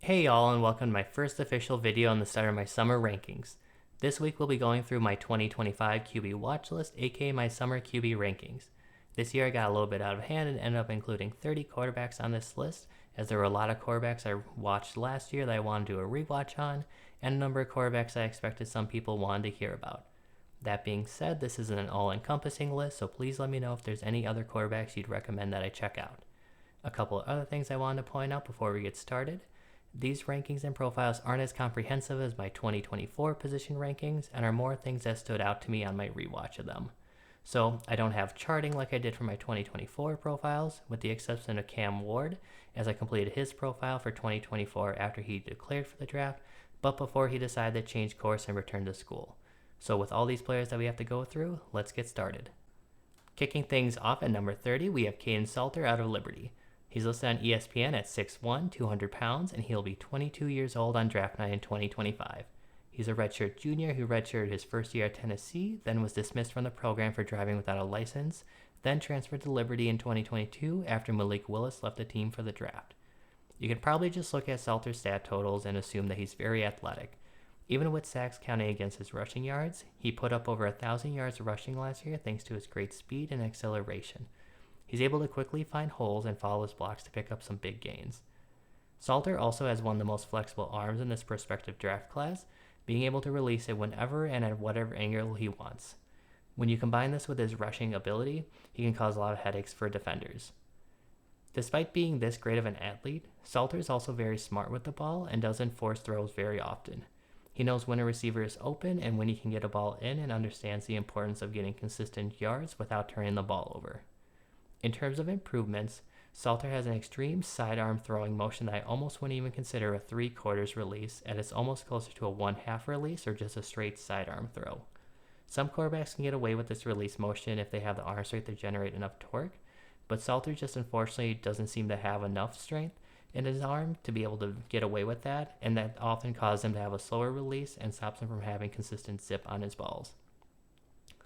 Hey y'all, and welcome to my first official video on the start of my summer rankings. This week we'll be going through my 2025 QB watch list, aka my summer QB rankings. This year I got a little bit out of hand and ended up including 30 quarterbacks on this list, as there were a lot of quarterbacks I watched last year that I wanted to do a rewatch on, and a number of quarterbacks I expected some people wanted to hear about. That being said, this isn't an all-encompassing list, so please let me know if there's any other quarterbacks you'd recommend that I check out. A couple of other things I wanted to point out before we get started. These rankings and profiles aren't as comprehensive as my 2024 position rankings and are more things that stood out to me on my rewatch of them. So I don't have charting like I did for my 2024 profiles, with the exception of Cam Ward, as I completed his profile for 2024 after he declared for the draft, but before he decided to change course and return to school. So with all these players that we have to go through, let's get started. Kicking things off at number 30, we have Kaidon Salter out of Liberty. He's listed on ESPN at 6'1", 200 pounds, and he'll be 22 years old on draft night in 2025. He's a redshirt junior who redshirted his first year at Tennessee, then was dismissed from the program for driving without a license, then transferred to Liberty in 2022 after Malik Willis left the team for the draft. You can probably just look at Salter's stat totals and assume that he's very athletic. Even with sacks counting against his rushing yards, he put up over 1,000 yards rushing last year thanks to his great speed and acceleration. He's able to quickly find holes and follow his blocks to pick up some big gains. Salter also has one of the most flexible arms in this prospective draft class, being able to release it whenever and at whatever angle he wants. When you combine this with his rushing ability, he can cause a lot of headaches for defenders. Despite being this great of an athlete, Salter is also very smart with the ball and doesn't force throws very often. He knows when a receiver is open and when he can get a ball in, and understands the importance of getting consistent yards without turning the ball over. In terms of improvements, Salter has an extreme sidearm throwing motion that I almost wouldn't even consider a 3/4 release, and it's almost closer to a 1/2 release or just a straight sidearm throw. Some quarterbacks can get away with this release motion if they have the arm strength to generate enough torque, but Salter just unfortunately doesn't seem to have enough strength in his arm to be able to get away with that, and that often causes him to have a slower release and stops him from having consistent zip on his balls.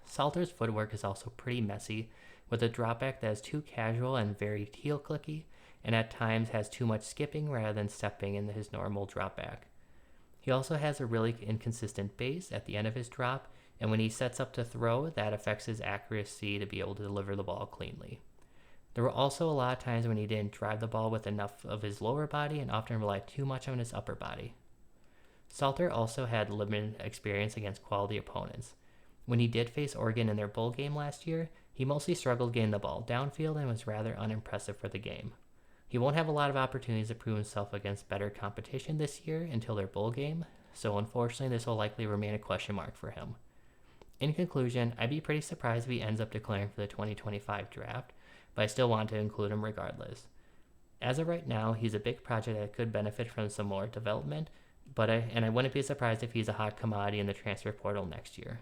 Salter's footwork is also pretty messy, with a dropback that is too casual and very heel clicky, and at times has too much skipping rather than stepping in his normal dropback. He also has a really inconsistent base at the end of his drop, and when he sets up to throw, that affects his accuracy to be able to deliver the ball cleanly. There were also a lot of times when he didn't drive the ball with enough of his lower body and often relied too much on his upper body. Salter also had limited experience against quality opponents. When he did face Oregon in their bowl game last year, he mostly struggled getting the ball downfield and was rather unimpressive for the game. He won't have a lot of opportunities to prove himself against better competition this year until their bowl game, so unfortunately this will likely remain a question mark for him. In conclusion, I'd be pretty surprised if he ends up declaring for the 2025 draft, but I still want to include him regardless. As of right now, he's a big project that could benefit from some more development, but I wouldn't be surprised if he's a hot commodity in the transfer portal next year.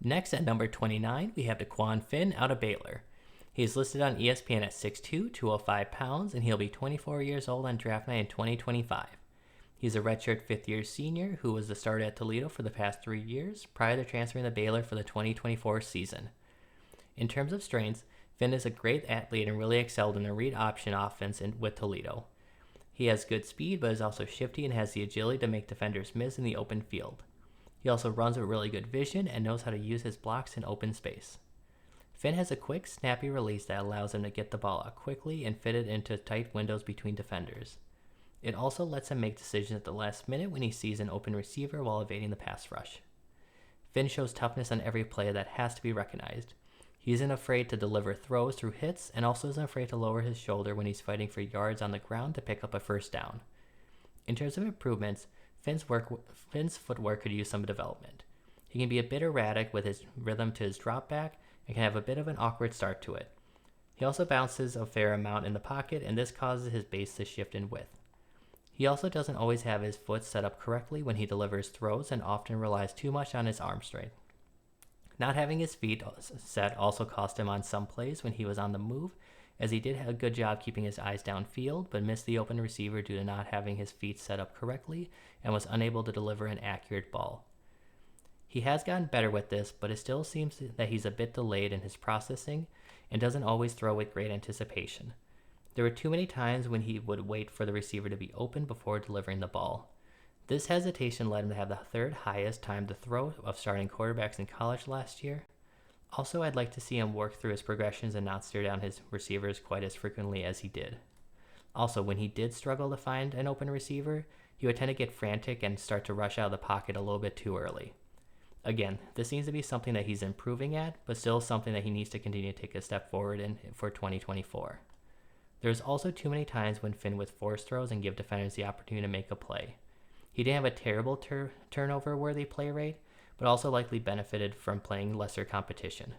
Next, at number 29, we have Dequan out of Baylor. He is listed on ESPN at 6'2", 205 pounds, and he'll be 24 years old on draft night in 2025. He's a redshirt fifth-year senior who was the starter at Toledo for the past 3 years, prior to transferring to Baylor for the 2024 season. In terms of strengths, Finn is a great athlete and really excelled in the read option offense with Toledo. He has good speed, but is also shifty and has the agility to make defenders miss in the open field. He also runs with really good vision and knows how to use his blocks in open space. Finn has a quick, snappy release that allows him to get the ball out quickly and fit it into tight windows between defenders. It also lets him make decisions at the last minute when he sees an open receiver while evading the pass rush. Finn shows toughness on every play that has to be recognized. He isn't afraid to deliver throws through hits and also isn't afraid to lower his shoulder when he's fighting for yards on the ground to pick up a first down. In terms of improvements, Finn's footwork could use some development. He can be a bit erratic with his rhythm to his drop back and can have a bit of an awkward start to it. He also bounces a fair amount in the pocket, and this causes his base to shift in width. He also doesn't always have his foot set up correctly when he delivers throws and often relies too much on his arm strength. Not having his feet set also cost him on some plays when he was on the move, as he did have a good job keeping his eyes downfield, but missed the open receiver due to not having his feet set up correctly and was unable to deliver an accurate ball. He has gotten better with this, but it still seems that he's a bit delayed in his processing and doesn't always throw with great anticipation. There were too many times when he would wait for the receiver to be open before delivering the ball. This hesitation led him to have the third highest time to throw of starting quarterbacks in college last year. Also, I'd like to see him work through his progressions and not stare down his receivers quite as frequently as he did. Also, when he did struggle to find an open receiver, he would tend to get frantic and start to rush out of the pocket a little bit too early. Again, this seems to be something that he's improving at, but still something that he needs to continue to take a step forward in for 2024. There's also too many times when Finn would force throws and give defenders the opportunity to make a play. He didn't have a terrible turnover-worthy play rate, but also likely benefited from playing lesser competition.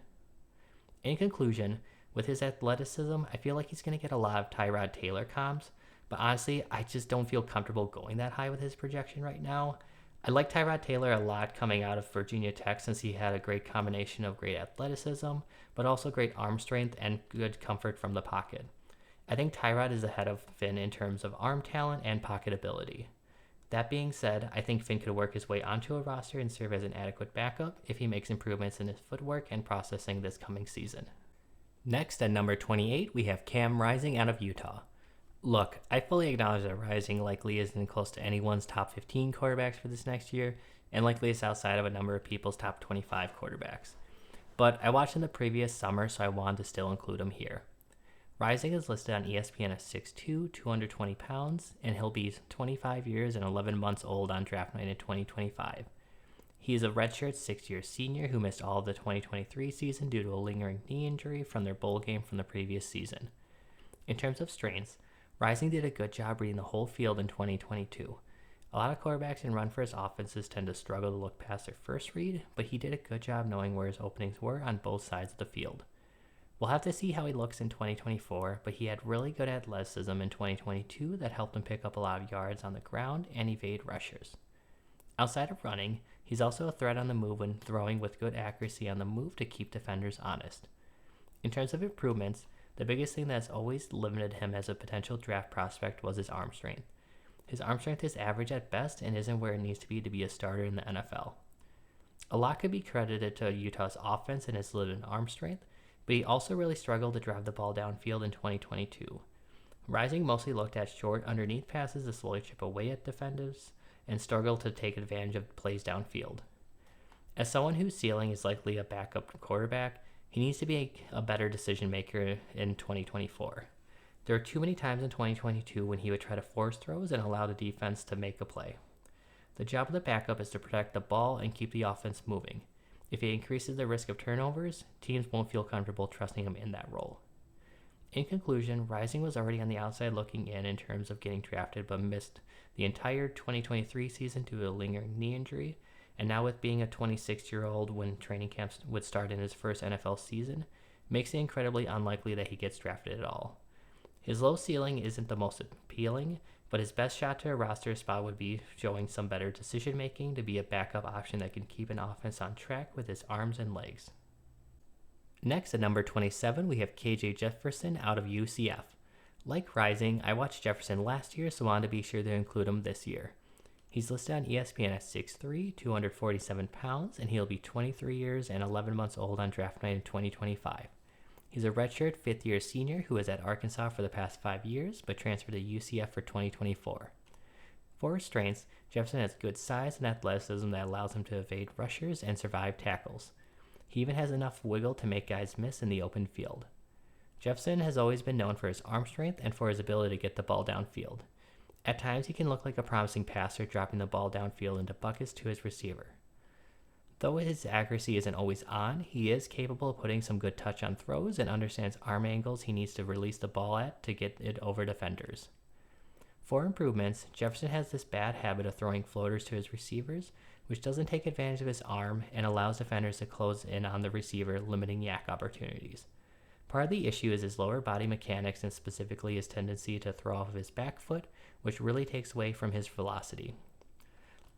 In conclusion, with his athleticism, I feel like he's going to get a lot of Tyrod Taylor comps, but honestly, I just don't feel comfortable going that high with his projection right now. I like Tyrod Taylor a lot coming out of Virginia Tech since he had a great combination of great athleticism, but also great arm strength and good comfort from the pocket. I think Tyrod is ahead of Finn in terms of arm talent and pocket ability. That being said, I think Finn could work his way onto a roster and serve as an adequate backup if he makes improvements in his footwork and processing this coming season. Next, at number 28, we have Cam Rising out of Utah. Look, I fully acknowledge that Rising likely isn't close to anyone's top 15 quarterbacks for this next year, and likely is outside of a number of people's top 25 quarterbacks. But I watched him the previous summer, so I wanted to still include him here. Rising is listed on ESPN as 6'2", 220 pounds, and he'll be 25 years and 11 months old on draft night in 2025. He is a redshirt sixth-year senior who missed all of the 2023 season due to a lingering knee injury from their bowl game from the previous season. In terms of strengths, Rising did a good job reading the whole field in 2022. A lot of quarterbacks in run-first offenses tend to struggle to look past their first read, but he did a good job knowing where his openings were on both sides of the field. We'll have to see how he looks in 2024, but he had really good athleticism in 2022 that helped him pick up a lot of yards on the ground and evade rushers. Outside of running, he's also a threat on the move when throwing with good accuracy on the move to keep defenders honest. In terms of improvements, the biggest thing that has always limited him as a potential draft prospect was his arm strength. His arm strength is average at best and isn't where it needs to be a starter in the NFL. A lot could be credited to Utah's offense and his limited arm strength, but he also really struggled to drive the ball downfield in 2022. Rising mostly looked at short underneath passes to slowly chip away at defenders and struggled to take advantage of plays downfield. As someone whose ceiling is likely a backup quarterback, he needs to be a better decision maker in 2024. There are too many times in 2022 when he would try to force throws and allow the defense to make a play. The job of the backup is to protect the ball and keep the offense moving. If he increases the risk of turnovers, teams won't feel comfortable trusting him in that role. In conclusion, Rising was already on the outside looking in terms of getting drafted, but missed the entire 2023 season due to a lingering knee injury, and now with being a 26-year-old when training camps would start in his first NFL season, makes it incredibly unlikely that he gets drafted at all. His low ceiling isn't the most appealing, but his best shot to a roster spot would be showing some better decision making to be a backup option that can keep an offense on track with his arms and legs. Next, at number 27, we have KJ Jefferson out of UCF. Like Rising, I watched Jefferson last year, so wanted to be sure to include him this year. He's listed on ESPN at 6'3", 247 pounds, and he'll be 23 years and 11 months old on draft night in 2025. He's a redshirt fifth-year senior who was at Arkansas for the past 5 years, but transferred to UCF for 2024. For his strengths, Jefferson has good size and athleticism that allows him to evade rushers and survive tackles. He even has enough wiggle to make guys miss in the open field. Jefferson has always been known for his arm strength and for his ability to get the ball downfield. At times, he can look like a promising passer, dropping the ball downfield into buckets to his receiver. Though his accuracy isn't always on, he is capable of putting some good touch on throws and understands arm angles he needs to release the ball at to get it over defenders. For improvements, Jefferson has this bad habit of throwing floaters to his receivers, which doesn't take advantage of his arm and allows defenders to close in on the receiver, limiting yak opportunities. Part of the issue is his lower body mechanics and specifically his tendency to throw off of his back foot, which really takes away from his velocity.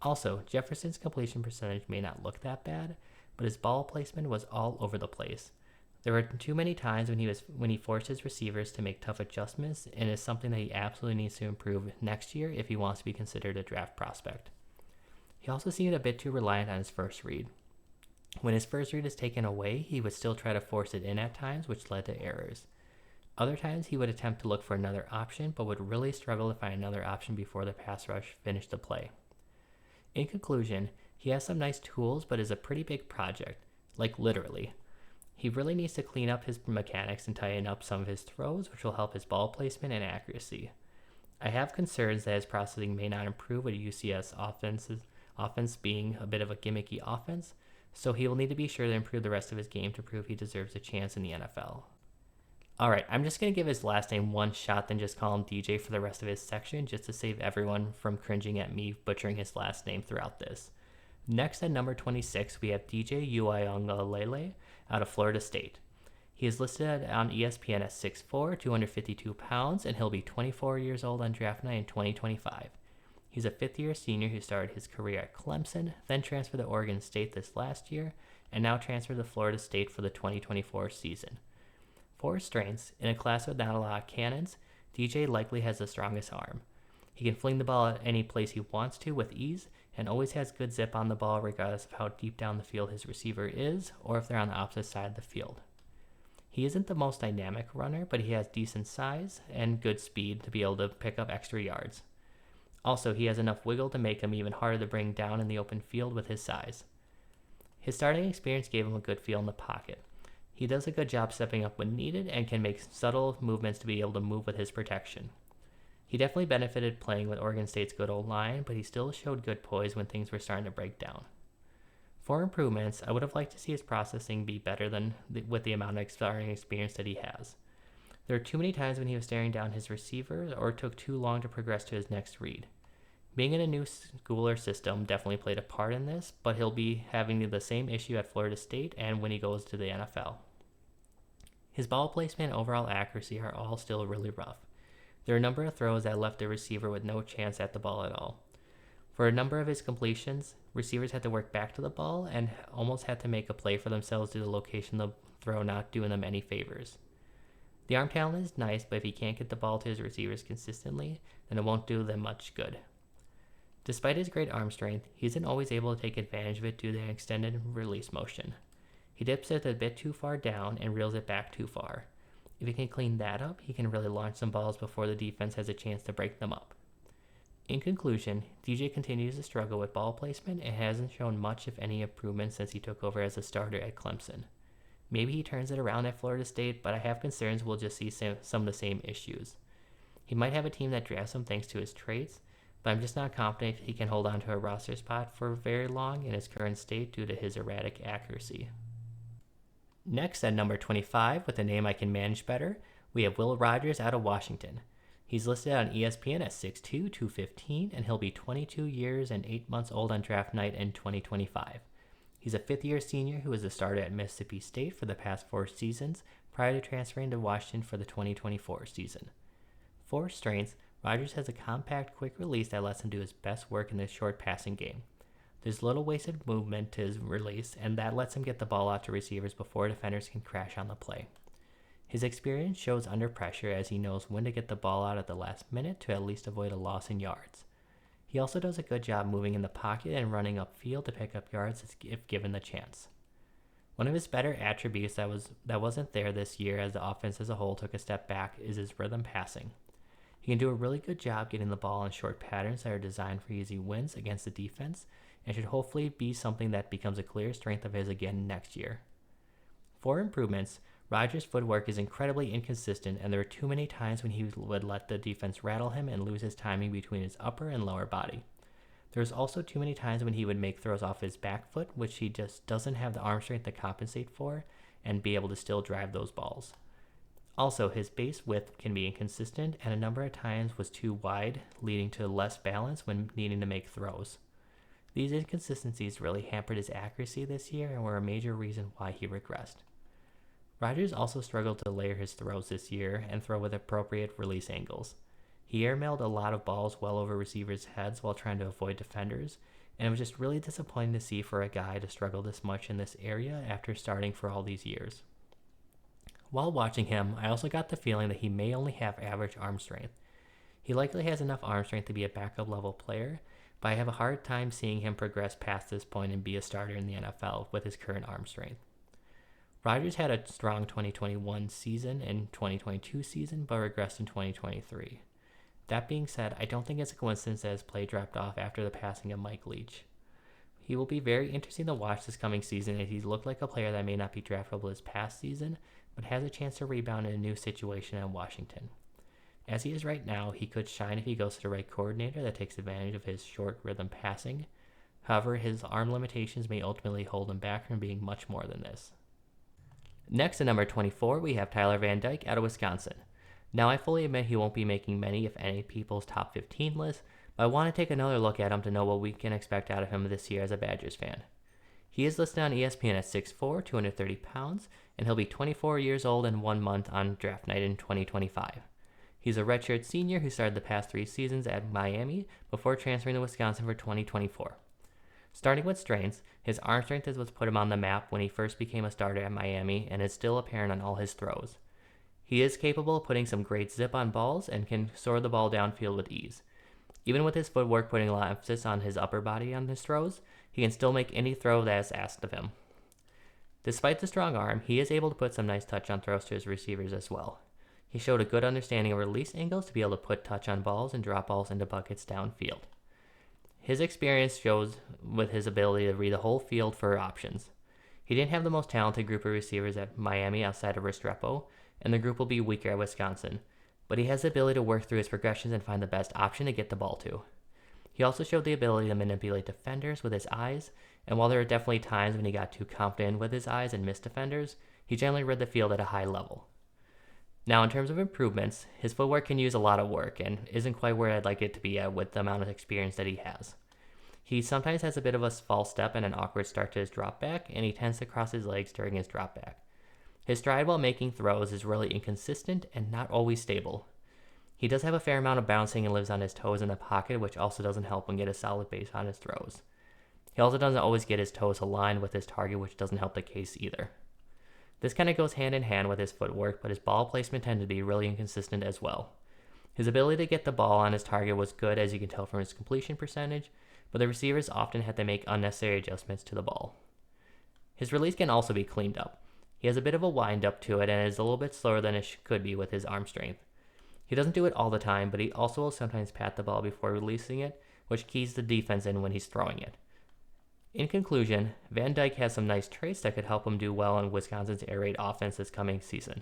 Also, Jefferson's completion percentage may not look that bad, but his ball placement was all over the place. There were too many times when he forced his receivers to make tough adjustments, and is something that he absolutely needs to improve next year if he wants to be considered a draft prospect. He also seemed a bit too reliant on his first read. When his first read is taken away, he would still try to force it in at times, which led to errors. Other times he would attempt to look for another option, but would really struggle to find another option before the pass rush finished the play. In conclusion, he has some nice tools, but is a pretty big project, like literally. He really needs to clean up his mechanics and tighten up some of his throws, which will help his ball placement and accuracy. I have concerns that his processing may not improve with UCS offense being a bit of a gimmicky offense, so he will need to be sure to improve the rest of his game to prove he deserves a chance in the NFL. Alright, I'm just going to give his last name one shot, then just call him DJ for the rest of his section, just to save everyone from cringing at me butchering his last name throughout this. Next at number 26, we have DJ Uiagalelei out of Florida State. He is listed on ESPN as 6'4", 252 pounds, and he'll be 24 years old on draft night in 2025. He's a fifth-year senior who started his career at Clemson, then transferred to Oregon State this last year, and now transferred to Florida State for the 2024 season. For his strengths, in a class with not a lot of cannons, DJ likely has the strongest arm. He can fling the ball at any place he wants to with ease, and always has good zip on the ball regardless of how deep down the field his receiver is, or if they're on the opposite side of the field. He isn't the most dynamic runner, but he has decent size and good speed to be able to pick up extra yards. Also, he has enough wiggle to make him even harder to bring down in the open field with his size. His starting experience gave him a good feel in the pocket. He does a good job stepping up when needed and can make subtle movements to be able to move with his protection. He definitely benefited playing with Oregon State's good old line, but he still showed good poise when things were starting to break down. For improvements, I would have liked to see his processing be better than with the amount of starting experience that he has. There are too many times when he was staring down his receiver or took too long to progress to his next read. Being in a new school or system definitely played a part in this, but he'll be having the same issue at Florida State and when he goes to the NFL. His ball placement and overall accuracy are all still really rough. There are a number of throws that left the receiver with no chance at the ball at all. For a number of his completions, receivers had to work back to the ball and almost had to make a play for themselves due to the location of the throw not doing them any favors. The arm talent is nice, but if he can't get the ball to his receivers consistently, then it won't do them much good. Despite his great arm strength, he isn't always able to take advantage of it due to the extended release motion. He dips it a bit too far down and reels it back too far. If he can clean that up, he can really launch some balls before the defense has a chance to break them up. In conclusion, DJ continues to struggle with ball placement and hasn't shown much if any improvement since he took over as a starter at Clemson. Maybe he turns it around at Florida State, but I have concerns we'll just see some of the same issues. He might have a team that drafts him thanks to his traits, but I'm just not confident he can hold on to a roster spot for very long in his current state due to his erratic accuracy. Next, at number 25, with a name I can manage better, we have Will Rogers out of Washington. He's listed on ESPN at 6'2", 215, and he'll be 22 years and 8 months old on draft night in 2025. He's a fifth-year senior who was a starter at Mississippi State for the past 4 seasons prior to transferring to Washington for the 2024 season. For strengths, Rogers has a compact, quick release that lets him do his best work in the short passing game. There's little wasted movement to his release, and that lets him get the ball out to receivers before defenders can crash on the play. His experience shows under pressure as he knows when to get the ball out at the last minute to at least avoid a loss in yards. He also does a good job moving in the pocket and running upfield to pick up yards if given the chance. One of his better attributes that wasn't there this year as the offense as a whole took a step back is his rhythm passing. He can do a really good job getting the ball in short patterns that are designed for easy wins against the defense, and should hopefully be something that becomes a clear strength of his again next year. For improvements, Rogers' footwork is incredibly inconsistent, and there are too many times when he would let the defense rattle him and lose his timing between his upper and lower body. There's also too many times when he would make throws off his back foot, which he just doesn't have the arm strength to compensate for and be able to still drive those balls. Also, his base width can be inconsistent and a number of times was too wide, leading to less balance when needing to make throws. These inconsistencies really hampered his accuracy this year and were a major reason why he regressed. Rogers also struggled to layer his throws this year and throw with appropriate release angles. He airmailed a lot of balls well over receivers' heads while trying to avoid defenders, and it was just really disappointing to see for a guy to struggle this much in this area after starting for all these years. While watching him, I also got the feeling that he may only have average arm strength. He likely has enough arm strength to be a backup level player, but I have a hard time seeing him progress past this point and be a starter in the NFL with his current arm strength. Rodgers had a strong 2021 season and 2022 season, but regressed in 2023. That being said, I don't think it's a coincidence that his play dropped off after the passing of Mike Leach. He will be very interesting to watch this coming season, as he's looked like a player that may not be draftable this past season, but has a chance to rebound in a new situation in Washington. As he is right now, he could shine if he goes to the right coordinator that takes advantage of his short rhythm passing. However, his arm limitations may ultimately hold him back from being much more than this. Next, at number 24, we have Tyler Van Dyke out of Wisconsin. Now, I fully admit he won't be making many, if any, people's top 15 list, but I want to take another look at him to know what we can expect out of him this year as a Badgers fan. He is listed on ESPN at 6'4", 230 pounds, and he'll be 24 years old in 1 month on draft night in 2025. He's a redshirt senior who started the past 3 seasons at Miami before transferring to Wisconsin for 2024. Starting with strengths, his arm strength is what put him on the map when he first became a starter at Miami and is still apparent on all his throws. He is capable of putting some great zip on balls and can soar the ball downfield with ease. Even with his footwork putting a lot of emphasis on his upper body on his throws, he can still make any throw that is asked of him. Despite the strong arm, he is able to put some nice touch on throws to his receivers as well. He showed a good understanding of release angles to be able to put touch on balls and drop balls into buckets downfield. His experience shows with his ability to read the whole field for options. He didn't have the most talented group of receivers at Miami outside of Restrepo, and the group will be weaker at Wisconsin, but he has the ability to work through his progressions and find the best option to get the ball to. He also showed the ability to manipulate defenders with his eyes, and while there are definitely times when he got too confident with his eyes and missed defenders, he generally read the field at a high level. Now, in terms of improvements, his footwork can use a lot of work and isn't quite where I'd like it to be at with the amount of experience that he has. He sometimes has a bit of a false step and an awkward start to his drop back, and he tends to cross his legs during his drop back. His stride while making throws is really inconsistent and not always stable. He does have a fair amount of bouncing and lives on his toes in the pocket, which also doesn't help him get a solid base on his throws. He also doesn't always get his toes aligned with his target, which doesn't help the case either. This kind of goes hand in hand with his footwork, but his ball placement tended to be really inconsistent as well. His ability to get the ball on his target was good, as you can tell from his completion percentage, but the receivers often had to make unnecessary adjustments to the ball. His release can also be cleaned up. He has a bit of a wind-up to it and is a little bit slower than it could be with his arm strength. He doesn't do it all the time, but he also will sometimes pat the ball before releasing it, which keys the defense in when he's throwing it. In conclusion, Van Dyke has some nice traits that could help him do well in Wisconsin's air raid offense this coming season.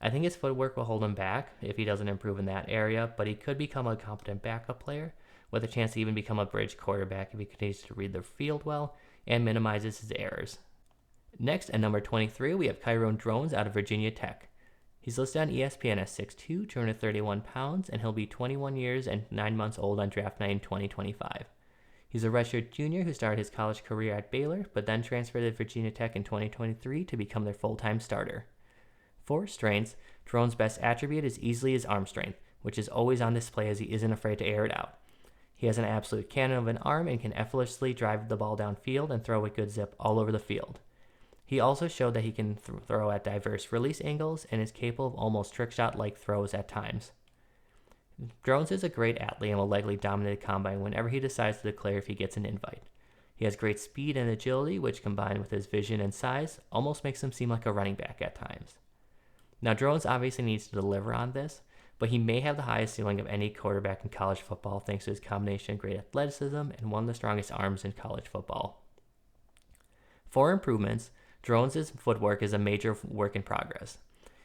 I think his footwork will hold him back if he doesn't improve in that area, but he could become a competent backup player with a chance to even become a bridge quarterback if he continues to read the field well and minimizes his errors. Next, at number 23, we have Kyron Drones out of Virginia Tech. He's listed on ESPN as 6'2", 231 pounds, and he'll be 21 years and 9 months old on draft night in 2025. He's a redshirt junior who started his college career at Baylor, but then transferred to Virginia Tech in 2023 to become their full-time starter. For strengths, Drones' best attribute is easily his arm strength, which is always on display as he isn't afraid to air it out. He has an absolute cannon of an arm and can effortlessly drive the ball downfield and throw with good zip all over the field. He also showed that he can throw at diverse release angles and is capable of almost trick shot-like throws at times. Drones is a great athlete and will likely dominate the combine whenever he decides to declare if he gets an invite. He has great speed and agility, which combined with his vision and size almost makes him seem like a running back at times. Now, Drones obviously needs to deliver on this, but he may have the highest ceiling of any quarterback in college football thanks to his combination of great athleticism and one of the strongest arms in college football. For improvements, Drones' footwork is a major work in progress.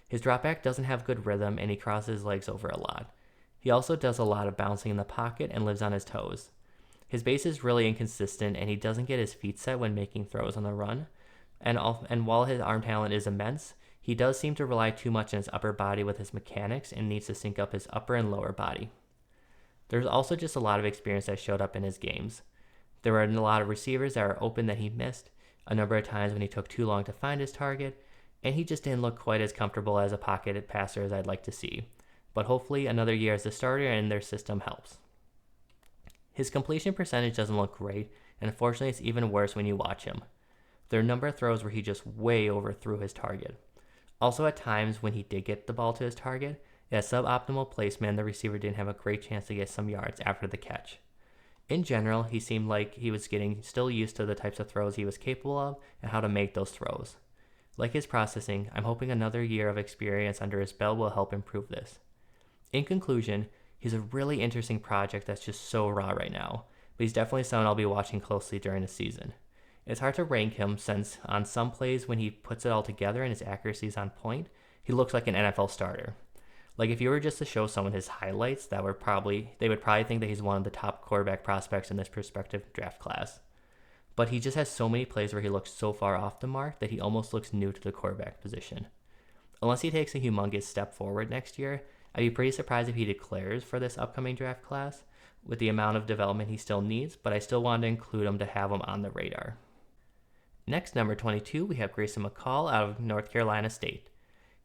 His dropback doesn't have good rhythm and he crosses his legs over a lot. He also does a lot of bouncing in the pocket and lives on his toes. His base is really inconsistent and he doesn't get his feet set when making throws on the run. And while his arm talent is immense, he does seem to rely too much on his upper body with his mechanics and needs to sync up his upper and lower body. There's also just a lot of experience that showed up in his games. There were a lot of receivers that were open that he missed, a number of times when he took too long to find his target, and he just didn't look quite as comfortable as a pocketed passer as I'd like to see. But hopefully another year as a starter and their system helps. His completion percentage doesn't look great, and unfortunately it's even worse when you watch him. There are a number of throws where he just way overthrew his target. Also at times when he did get the ball to his target, it had suboptimal placement and the receiver didn't have a great chance to get some yards after the catch. In general, he seemed like he was getting still used to the types of throws he was capable of and how to make those throws. Like his processing, I'm hoping another year of experience under his belt will help improve this. In conclusion, he's a really interesting project that's just so raw right now, but he's definitely someone I'll be watching closely during the season. It's hard to rank him since on some plays when he puts it all together and his accuracy is on point, he looks like an NFL starter. Like if you were just to show someone his highlights, they would probably think that he's one of the top quarterback prospects in this prospective draft class. But he just has so many plays where he looks so far off the mark that he almost looks new to the quarterback position. Unless he takes a humongous step forward next year, I'd be pretty surprised if he declares for this upcoming draft class with the amount of development he still needs, but I still want to include him to have him on the radar. Next, number 22, we have Grayson McCall out of North Carolina State.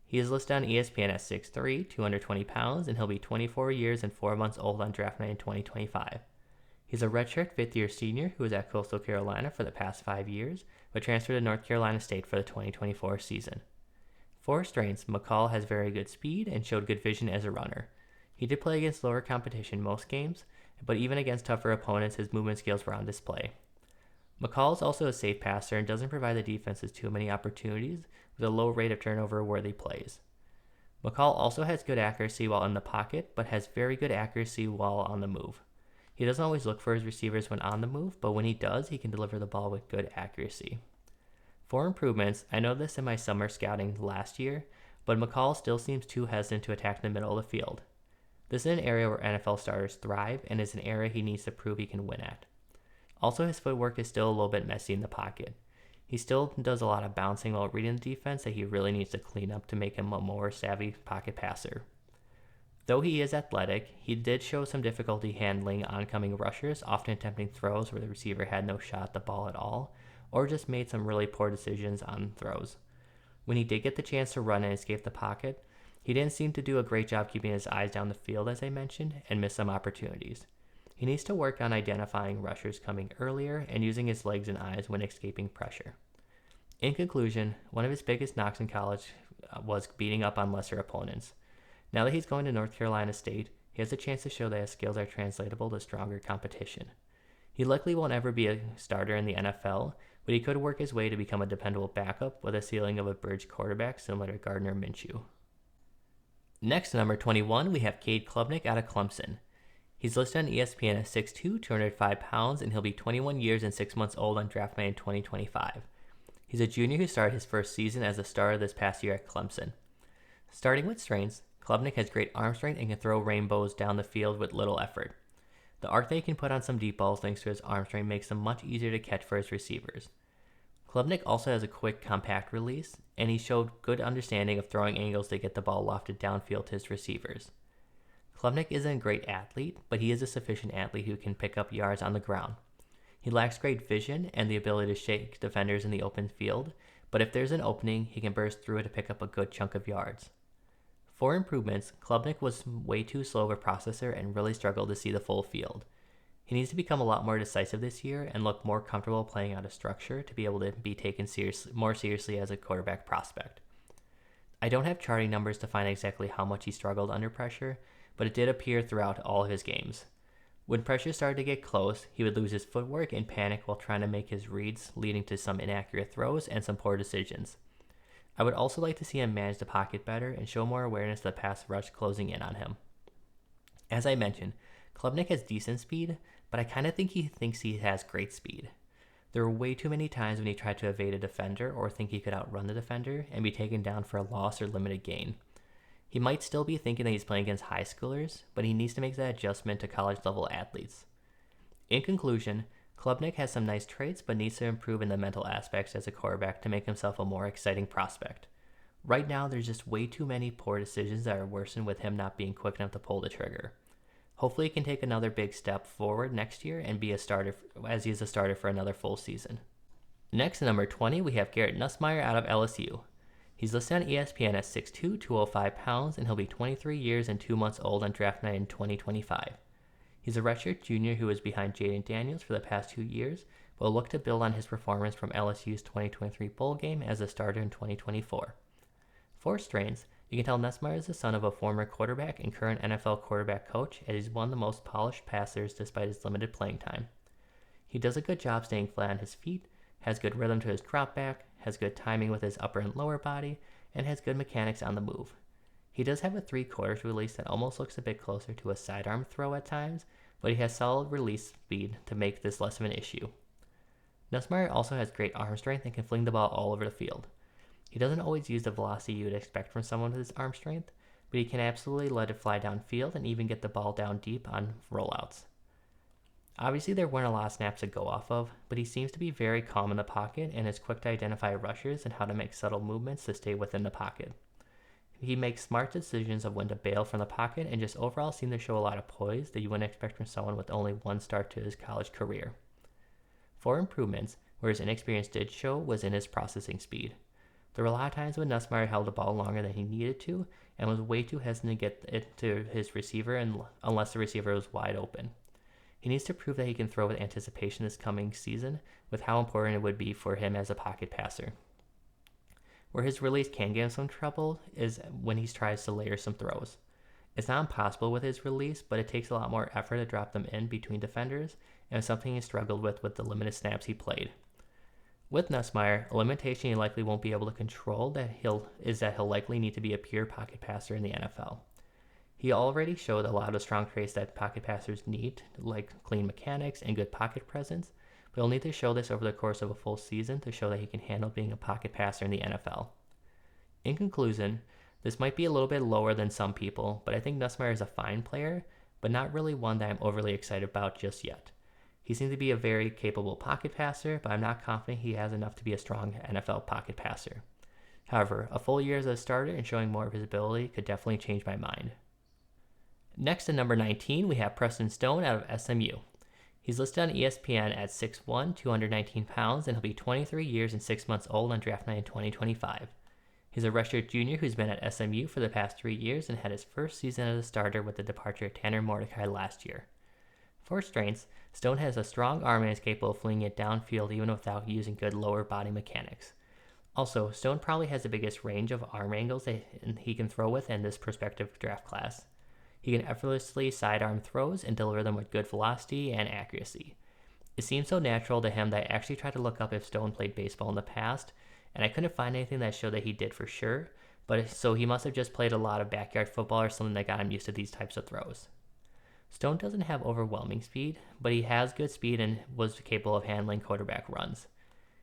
He is listed on ESPN at 6'3", 220 pounds, and he'll be 24 years and 4 months old on draft night in 2025. He's a redshirt fifth-year senior who was at Coastal Carolina for the past 5 years, but transferred to North Carolina State for the 2024 season. For his strengths, McCall has very good speed and showed good vision as a runner. He did play against lower competition most games, but even against tougher opponents, his movement skills were on display. McCall is also a safe passer and doesn't provide the defenses too many opportunities with a low rate of turnover worthy plays. McCall also has good accuracy while in the pocket, but has very good accuracy while on the move. He doesn't always look for his receivers when on the move, but when he does, he can deliver the ball with good accuracy. For improvements, I know this in my summer scouting last year, but McCall still seems too hesitant to attack the middle of the field. This is an area where NFL starters thrive and is an area he needs to prove he can win at. Also, his footwork is still a little bit messy in the pocket. He still does a lot of bouncing while reading the defense that he really needs to clean up to make him a more savvy pocket passer. Though he is athletic, he did show some difficulty handling oncoming rushers, often attempting throws where the receiver had no shot at the ball at all, or just made some really poor decisions on throws. When he did get the chance to run and escape the pocket, he didn't seem to do a great job keeping his eyes down the field, as I mentioned, and missed some opportunities. He needs to work on identifying rushers coming earlier and using his legs and eyes when escaping pressure. In conclusion, one of his biggest knocks in college was beating up on lesser opponents. Now that he's going to North Carolina State, he has a chance to show that his skills are translatable to stronger competition. He likely won't ever be a starter in the NFL, but he could work his way to become a dependable backup with a ceiling of a bridge quarterback similar to Gardner Minshew. Next, number 21, we have Cade Klubnik out of Clemson. He's listed on ESPN at 6'2", 205 pounds, and he'll be 21 years and 6 months old on draft night in 2025. He's a junior who started his first season as a starter this past year at Clemson. Starting with strengths, Klubnik has great arm strength and can throw rainbows down the field with little effort. The arc that he can put on some deep balls thanks to his arm strength makes them much easier to catch for his receivers. Klubnik also has a quick, compact release, and he showed good understanding of throwing angles to get the ball lofted downfield to his receivers. Klubnik isn't a great athlete, but he is a sufficient athlete who can pick up yards on the ground. He lacks great vision and the ability to shake defenders in the open field, but if there's an opening, he can burst through it to pick up a good chunk of yards. For improvements, Klubnik was way too slow of a processor and really struggled to see the full field. He needs to become a lot more decisive this year and look more comfortable playing out of structure to be able to be taken more seriously as a quarterback prospect. I don't have charting numbers to find exactly how much he struggled under pressure, but it did appear throughout all of his games. When pressure started to get close, he would lose his footwork and panic while trying to make his reads, leading to some inaccurate throws and some poor decisions. I would also like to see him manage the pocket better and show more awareness of the pass rush closing in on him. As I mentioned, Klubnik has decent speed, but I kind of think he thinks he has great speed. There were way too many times when he tried to evade a defender or think he could outrun the defender and be taken down for a loss or limited gain. He might still be thinking that he's playing against high schoolers, but he needs to make that adjustment to college-level athletes. In conclusion, Klubnik has some nice traits, but needs to improve in the mental aspects as a quarterback to make himself a more exciting prospect. Right now, there's just way too many poor decisions that are worsened with him not being quick enough to pull the trigger. Hopefully, he can take another big step forward next year and be a starter, as he is a starter for another full season. Next, at number 20, we have Garrett Nussmeier out of LSU. He's listed on ESPN at 6'2", 205 pounds, and he'll be 23 years and 2 months old on draft night in 2025. He's a redshirt junior who was behind Jaden Daniels for the past 2 years, but will look to build on his performance from LSU's 2023 bowl game as a starter in 2024. For strengths, you can tell Nussmeier is the son of a former quarterback and current NFL quarterback coach, as he's one of the most polished passers despite his limited playing time. He does a good job staying flat on his feet, has good rhythm to his drop back, has good timing with his upper and lower body, and has good mechanics on the move. He does have a 3/4 release that almost looks a bit closer to a sidearm throw at times, but he has solid release speed to make this less of an issue. Nussmeier also has great arm strength and can fling the ball all over the field. He doesn't always use the velocity you would expect from someone with his arm strength, but he can absolutely let it fly downfield and even get the ball down deep on rollouts. Obviously, there weren't a lot of snaps to go off of, but he seems to be very calm in the pocket and is quick to identify rushers and how to make subtle movements to stay within the pocket. He makes smart decisions of when to bail from the pocket and just overall seems to show a lot of poise that you wouldn't expect from someone with only one start to his college career. For improvements, where his inexperience did show was in his processing speed. There were a lot of times when Nussmeier held the ball longer than he needed to and was way too hesitant to get it to his receiver unless the receiver was wide open. He needs to prove that he can throw with anticipation this coming season with how important it would be for him as a pocket passer. Where his release can give him some trouble is when he tries to layer some throws. It's not impossible with his release, but it takes a lot more effort to drop them in between defenders, and it's something he struggled with the limited snaps he played. With Nussmeier, a limitation he likely won't be able to control is that he'll likely need to be a pure pocket passer in the NFL. He already showed a lot of strong traits that pocket passers need, like clean mechanics and good pocket presence, but he'll need to show this over the course of a full season to show that he can handle being a pocket passer in the NFL. In conclusion, this might be a little bit lower than some people, but I think Nussmeier is a fine player, but not really one that I'm overly excited about just yet. He seems to be a very capable pocket passer, but I'm not confident he has enough to be a strong NFL pocket passer. However, a full year as a starter and showing more of his ability could definitely change my mind. Next at number 19, we have Preston Stone out of SMU. He's listed on ESPN at 6'1", 219 pounds, and he'll be 23 years and 6 months old on draft night in 2025. He's a redshirt junior who's been at SMU for the past 3 years and had his first season as a starter with the departure of Tanner Mordecai last year. For strengths, Stone has a strong arm and is capable of flinging it downfield even without using good lower body mechanics. Also, Stone probably has the biggest range of arm angles that he can throw with in this prospective draft class. He can effortlessly sidearm throws and deliver them with good velocity and accuracy. It seems so natural to him that I actually tried to look up if Stone played baseball in the past, and I couldn't find anything that showed that he did for sure, so he must have just played a lot of backyard football or something that got him used to these types of throws. Stone doesn't have overwhelming speed, but he has good speed and was capable of handling quarterback runs.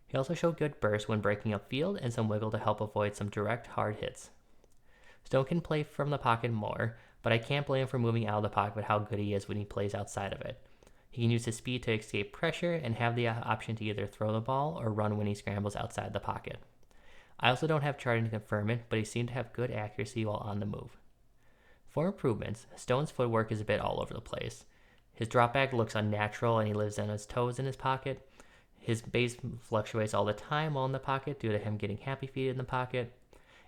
He also showed good burst when breaking up field and some wiggle to help avoid some direct, hard hits. Stone can play from the pocket more, but I can't blame him for moving out of the pocket with how good he is when he plays outside of it. He can use his speed to escape pressure and have the option to either throw the ball or run when he scrambles outside the pocket. I also don't have charting to confirm it, but he seemed to have good accuracy while on the move. For improvements, Stone's footwork is a bit all over the place. His drop back looks unnatural and he lives on his toes in his pocket. His base fluctuates all the time while in the pocket due to him getting happy feet in the pocket.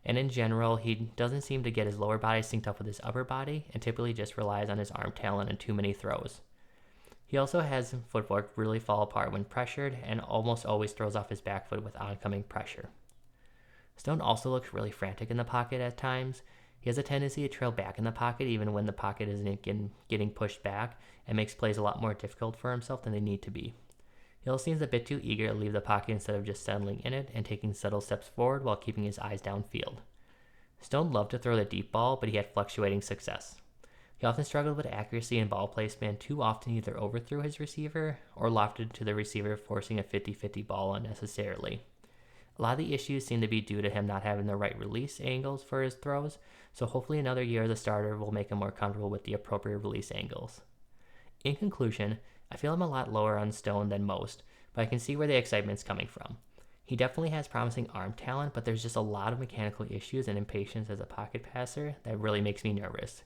And in general, he doesn't seem to get his lower body synced up with his upper body and typically just relies on his arm talent and too many throws. He also has footwork really fall apart when pressured and almost always throws off his back foot with oncoming pressure. Stone also looks really frantic in the pocket at times. He has a tendency to trail back in the pocket even when the pocket isn't getting pushed back and makes plays a lot more difficult for himself than they need to be. He also seems a bit too eager to leave the pocket instead of just settling in it and taking subtle steps forward while keeping his eyes downfield. Stone loved to throw the deep ball, but he had fluctuating success. He often struggled with accuracy and ball placement, too often either overthrew his receiver or lofted to the receiver, forcing a 50-50 ball unnecessarily. A lot of the issues seem to be due to him not having the right release angles for his throws, so hopefully another year as a starter will make him more comfortable with the appropriate release angles. In conclusion, I feel I'm a lot lower on Stone than most, but I can see where the excitement's coming from. He definitely has promising arm talent, but there's just a lot of mechanical issues and impatience as a pocket passer that really makes me nervous.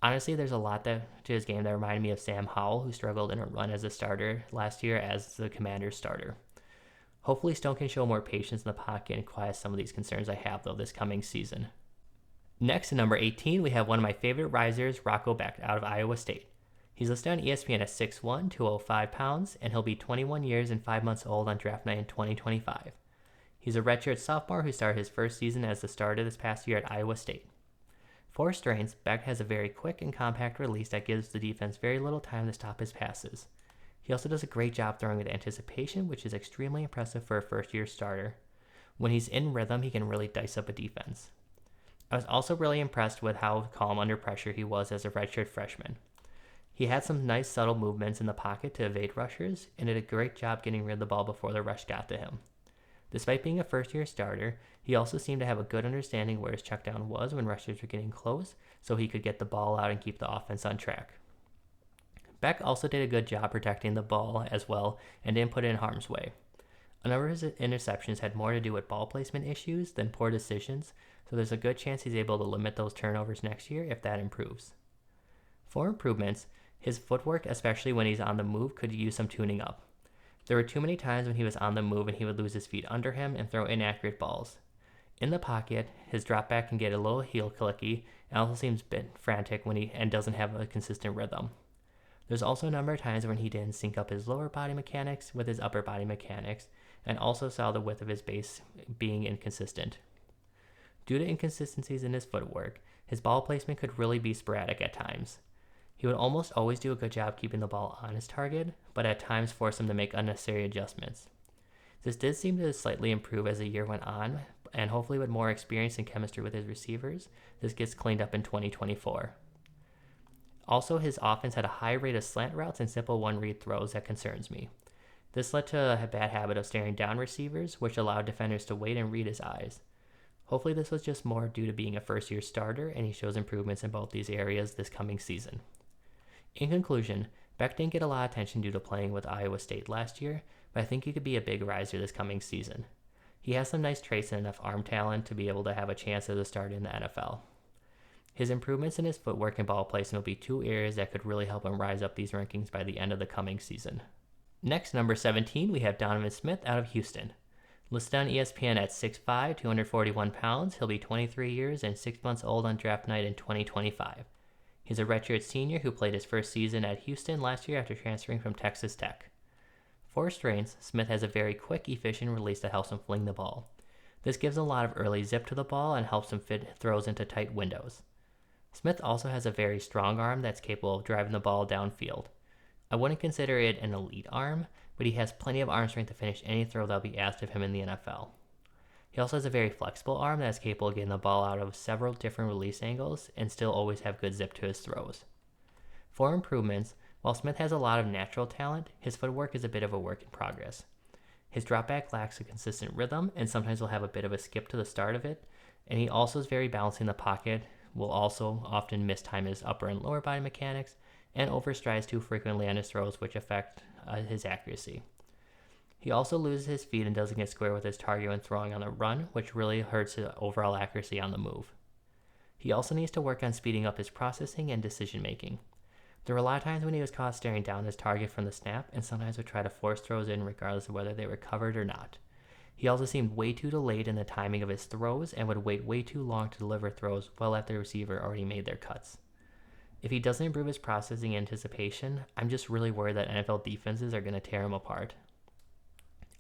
Honestly, there's a lot to his game that reminded me of Sam Howell, who struggled in a run as a starter last year as the Commanders starter. Hopefully Stone can show more patience in the pocket and quiet some of these concerns I have, though, this coming season. Next, at number 18, we have one of my favorite risers, Rocco Becht, out of Iowa State. He's listed on ESPN at 6'1", 205 pounds, and he'll be 21 years and 5 months old on draft night in 2025. He's a redshirt sophomore who started his first season as the starter this past year at Iowa State. For strengths, Becht has a very quick and compact release that gives the defense very little time to stop his passes. He also does a great job throwing with anticipation, which is extremely impressive for a first-year starter. When he's in rhythm, he can really dice up a defense. I was also really impressed with how calm under pressure he was as a redshirt freshman. He had some nice subtle movements in the pocket to evade rushers and did a great job getting rid of the ball before the rush got to him. Despite being a first-year starter, he also seemed to have a good understanding where his checkdown was when rushers were getting close, so he could get the ball out and keep the offense on track. Becht also did a good job protecting the ball as well and didn't put it in harm's way. A number of his interceptions had more to do with ball placement issues than poor decisions, so there's a good chance he's able to limit those turnovers next year if that improves. For improvements, his footwork, especially when he's on the move, could use some tuning up. There were too many times when he was on the move and he would lose his feet under him and throw inaccurate balls. In the pocket, his drop back can get a little heel clicky and also seems a bit frantic and doesn't have a consistent rhythm. There's also a number of times when he didn't sync up his lower body mechanics with his upper body mechanics and also saw the width of his base being inconsistent. Due to inconsistencies in his footwork, his ball placement could really be sporadic at times. He would almost always do a good job keeping the ball on his target, but at times force him to make unnecessary adjustments. This did seem to slightly improve as the year went on, and hopefully with more experience and chemistry with his receivers, this gets cleaned up in 2024. Also, his offense had a high rate of slant routes and simple one-read throws that concerns me. This led to a bad habit of staring down receivers, which allowed defenders to wait and read his eyes. Hopefully this was just more due to being a first-year starter, and he shows improvements in both these areas this coming season. In conclusion, Becht didn't get a lot of attention due to playing with Iowa State last year, but I think he could be a big riser this coming season. He has some nice traits and enough arm talent to be able to have a chance as a starter in the NFL. His improvements in his footwork and ball placement will be two areas that could really help him rise up these rankings by the end of the coming season. Next, number 17, we have Donovan Smith out of Houston. Listed on ESPN at 6'5", 241 pounds, he'll be 23 years and 6 months old on draft night in 2025. He's a redshirt senior who played his first season at Houston last year after transferring from Texas Tech. For strengths, Smith has a very quick, efficient release that helps him fling the ball. This gives him a lot of early zip to the ball and helps him fit throws into tight windows. Smith also has a very strong arm that's capable of driving the ball downfield. I wouldn't consider it an elite arm, but he has plenty of arm strength to finish any throw that will be asked of him in the NFL. He also has a very flexible arm that is capable of getting the ball out of several different release angles and still always have good zip to his throws. For improvements, while Smith has a lot of natural talent, his footwork is a bit of a work in progress. His dropback lacks a consistent rhythm and sometimes will have a bit of a skip to the start of it, and he also is very balanced in the pocket, will also often mistime his upper and lower body mechanics, and overstrides too frequently on his throws, which affect his accuracy. He also loses his feet and doesn't get square with his target when throwing on the run, which really hurts his overall accuracy on the move. He also needs to work on speeding up his processing and decision making. There were a lot of times when he was caught staring down his target from the snap and sometimes would try to force throws in regardless of whether they were covered or not. He also seemed way too delayed in the timing of his throws and would wait way too long to deliver throws well after the receiver already made their cuts. If he doesn't improve his processing and anticipation, I'm just really worried that NFL defenses are going to tear him apart.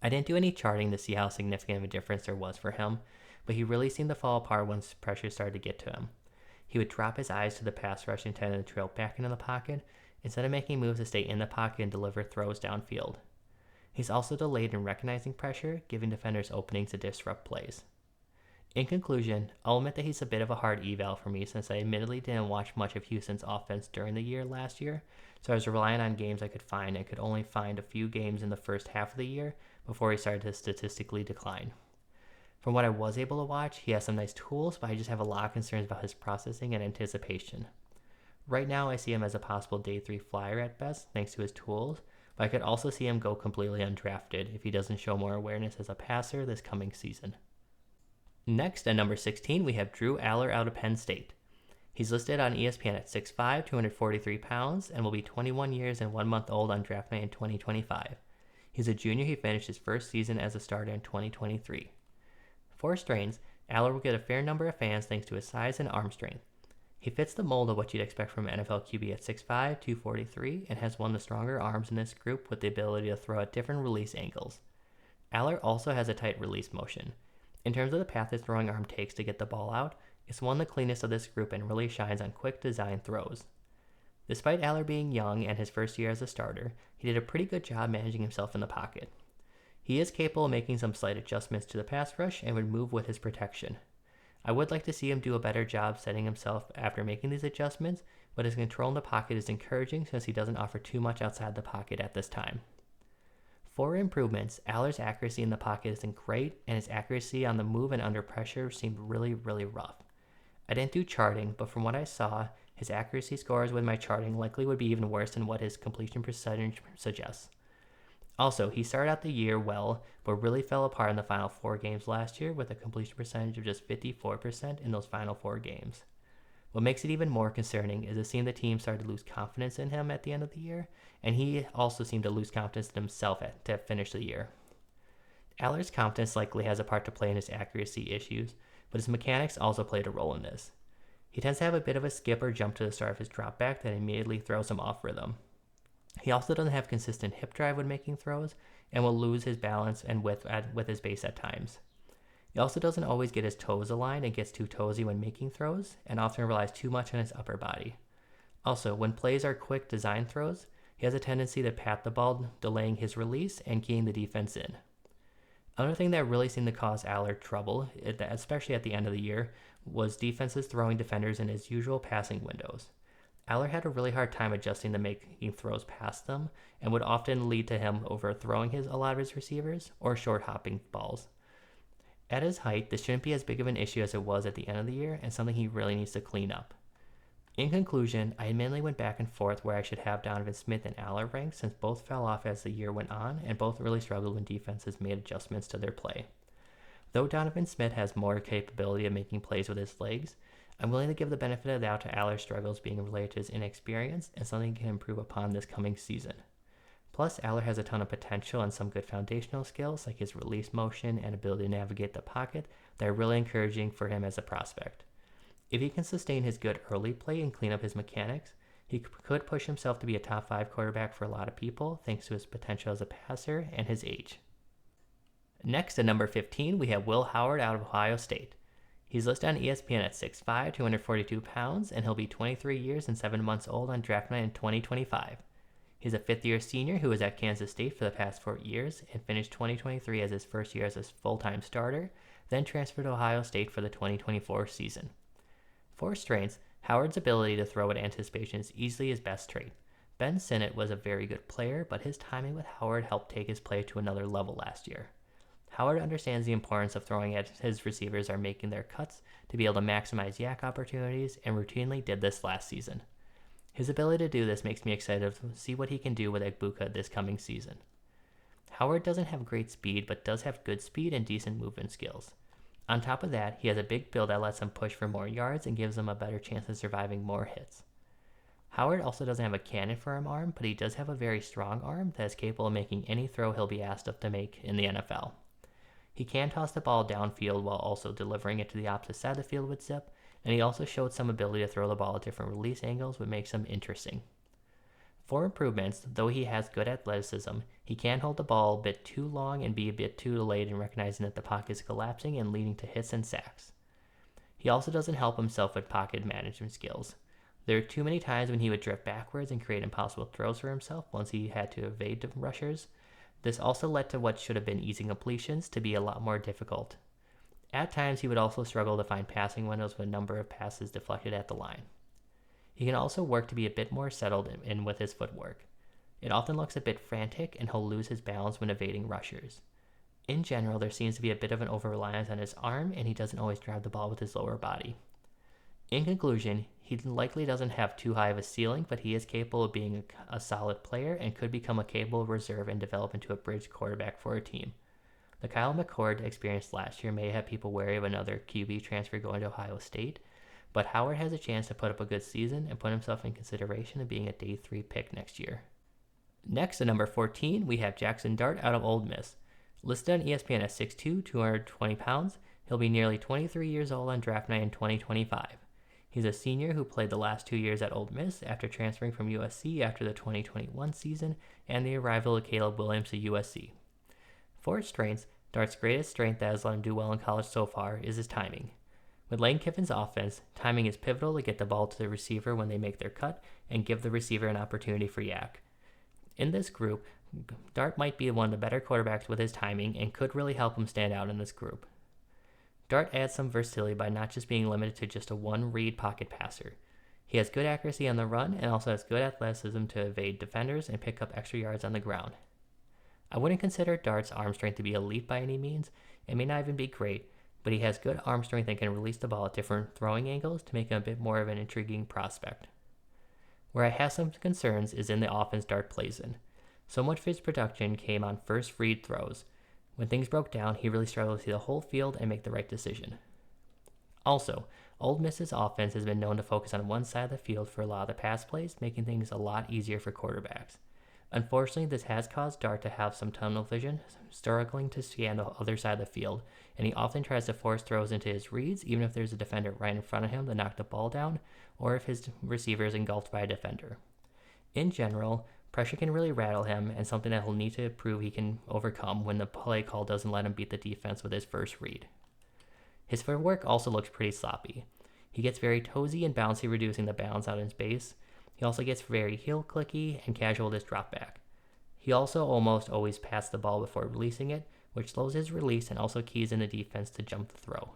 I didn't do any charting to see how significant of a difference there was for him, but he really seemed to fall apart once pressure started to get to him. He would drop his eyes to the pass rush and tend to trail back into the pocket, instead of making moves to stay in the pocket and deliver throws downfield. He's also delayed in recognizing pressure, giving defenders openings to disrupt plays. In conclusion, I'll admit that he's a bit of a hard eval for me since I admittedly didn't watch much of Houston's offense during the year last year, so I was relying on games I could find and could only find a few games in the first half of the year before he started to statistically decline. From what I was able to watch, he has some nice tools, but I just have a lot of concerns about his processing and anticipation. Right now, I see him as a possible day 3 flyer at best, thanks to his tools, but I could also see him go completely undrafted if he doesn't show more awareness as a passer this coming season. Next, at number 16, we have Drew Allar out of Penn State. He's listed on ESPN at 6'5", 243 pounds, and will be 21 years and 1 month old on draft night in 2025. He's a junior who finished his first season as a starter in 2023. For strengths, Allar will get a fair number of fans thanks to his size and arm strength. He fits the mold of what you'd expect from an NFL QB at 6'5", 243, and has one of the stronger arms in this group with the ability to throw at different release angles. Allar also has a tight release motion. In terms of the path his throwing arm takes to get the ball out, it's one of the cleanest of this group and really shines on quick design throws. Despite Allar being young and his first year as a starter, he did a pretty good job managing himself in the pocket. He is capable of making some slight adjustments to the pass rush and would move with his protection. I would like to see him do a better job setting himself after making these adjustments, but his control in the pocket is encouraging since he doesn't offer too much outside the pocket at this time. For improvements, Allar's accuracy in the pocket isn't great, and his accuracy on the move and under pressure seemed really rough. I didn't do charting, but from what I saw, his accuracy scores with my charting likely would be even worse than what his completion percentage suggests. Also, he started out the year well, but really fell apart in the final 4 games last year with a completion percentage of just 54% in those final 4 games. What makes it even more concerning is it seemed the team started to lose confidence in him at the end of the year, and he also seemed to lose confidence in himself to finish the year. Allar's confidence likely has a part to play in his accuracy issues, but his mechanics also played a role in this. He tends to have a bit of a skip or jump to the start of his drop back that immediately throws him off rhythm. He also doesn't have consistent hip drive when making throws and will lose his balance and width with his base at times. He also doesn't always get his toes aligned and gets too toesy when making throws and often relies too much on his upper body. Also, when plays are quick design throws, he has a tendency to pat the ball, delaying his release and keying the defense in. Another thing that really seemed to cause Allar trouble, especially at the end of the year, was defenses throwing defenders in his usual passing windows. Allar had a really hard time adjusting to making throws past them and would often lead to him overthrowing a lot of his receivers or short hopping balls. At his height, this shouldn't be as big of an issue as it was at the end of the year and something he really needs to clean up. In conclusion, I mainly went back and forth where I should have Donovan Smith and Allar ranked since both fell off as the year went on and both really struggled when defenses made adjustments to their play. Though Donovan Smith has more capability of making plays with his legs, I'm willing to give the benefit of the doubt to Allar's struggles being related to his inexperience and something he can improve upon this coming season. Plus, Allar has a ton of potential and some good foundational skills like his release motion and ability to navigate the pocket that are really encouraging for him as a prospect. If he can sustain his good early play and clean up his mechanics, he could push himself to be a top 5 quarterback for a lot of people thanks to his potential as a passer and his age. Next, at number 15, we have Will Howard out of Ohio State. He's listed on ESPN at 6'5", 242 pounds, and he'll be 23 years and 7 months old on draft night in 2025. He's a fifth-year senior who was at Kansas State for the past 4 years and finished 2023 as his first year as a full-time starter, then transferred to Ohio State for the 2024 season. For strengths, Howard's ability to throw at anticipation is easily his best trait. Ben Sinnott was a very good player, but his timing with Howard helped take his play to another level last year. Howard understands the importance of throwing at his receivers are making their cuts to be able to maximize yak opportunities and routinely did this last season. His ability to do this makes me excited to see what he can do with Egbuka this coming season. Howard doesn't have great speed, but does have good speed and decent movement skills. On top of that, he has a big build that lets him push for more yards and gives him a better chance of surviving more hits. Howard also doesn't have a cannon for an arm, but he does have a very strong arm that is capable of making any throw he'll be asked of to make in the NFL. He can toss the ball downfield while also delivering it to the opposite side of the field with zip, and he also showed some ability to throw the ball at different release angles, which makes him interesting. For improvements, though he has good athleticism, he can hold the ball a bit too long and be a bit too delayed in recognizing that the pocket is collapsing and leading to hits and sacks. He also doesn't help himself with pocket management skills. There are too many times when he would drift backwards and create impossible throws for himself once he had to evade the rushers. This also led to what should have been easy completions to be a lot more difficult. At times, he would also struggle to find passing windows with a number of passes deflected at the line. He can also work to be a bit more settled in with his footwork. It often looks a bit frantic and he'll lose his balance when evading rushers. In general, there seems to be a bit of an over-reliance on his arm and he doesn't always drive the ball with his lower body. In conclusion, he likely doesn't have too high of a ceiling, but he is capable of being a solid player and could become a capable reserve and develop into a bridge quarterback for a team. The Kyle McCord experience last year may have people wary of another QB transfer going to Ohio State, but Howard has a chance to put up a good season and put himself in consideration of being a day 3 pick next year. Next, at number 14, we have Jaxson Dart out of Ole Miss. Listed on ESPN at 6'2", 220 pounds, he'll be nearly 23 years old on draft night in 2025. He's a senior who played the last 2 years at Ole Miss after transferring from USC after the 2021 season and the arrival of Caleb Williams to USC. For his strengths, Dart's greatest strength that has let him do well in college so far is his timing. With Lane Kiffin's offense, timing is pivotal to get the ball to the receiver when they make their cut and give the receiver an opportunity for yak. In this group, Dart might be one of the better quarterbacks with his timing and could really help him stand out in this group. Dart adds some versatility by not just being limited to just a one-read pocket passer. He has good accuracy on the run and also has good athleticism to evade defenders and pick up extra yards on the ground. I wouldn't consider Dart's arm strength to be elite by any means. It may not even be great, but he has good arm strength and can release the ball at different throwing angles to make him a bit more of an intriguing prospect. Where I have some concerns is in the offense Dart plays in. So much of his production came on first read throws. When things broke down, he really struggled to see the whole field and make the right decision. Also, Ole Miss's offense has been known to focus on one side of the field for a lot of the pass plays, making things a lot easier for quarterbacks. Unfortunately, this has caused Dart to have some tunnel vision, struggling to scan the other side of the field, and he often tries to force throws into his reads, even if there's a defender right in front of him to knock the ball down, or if his receiver is engulfed by a defender. In general, pressure can really rattle him, and something that he'll need to prove he can overcome when the play call doesn't let him beat the defense with his first read. His footwork also looks pretty sloppy. He gets very toesy and bouncy, reducing the balance on his base. He also gets very heel clicky and casual with his drop back. He also almost always passes the ball before releasing it, which slows his release and also keys in the defense to jump the throw.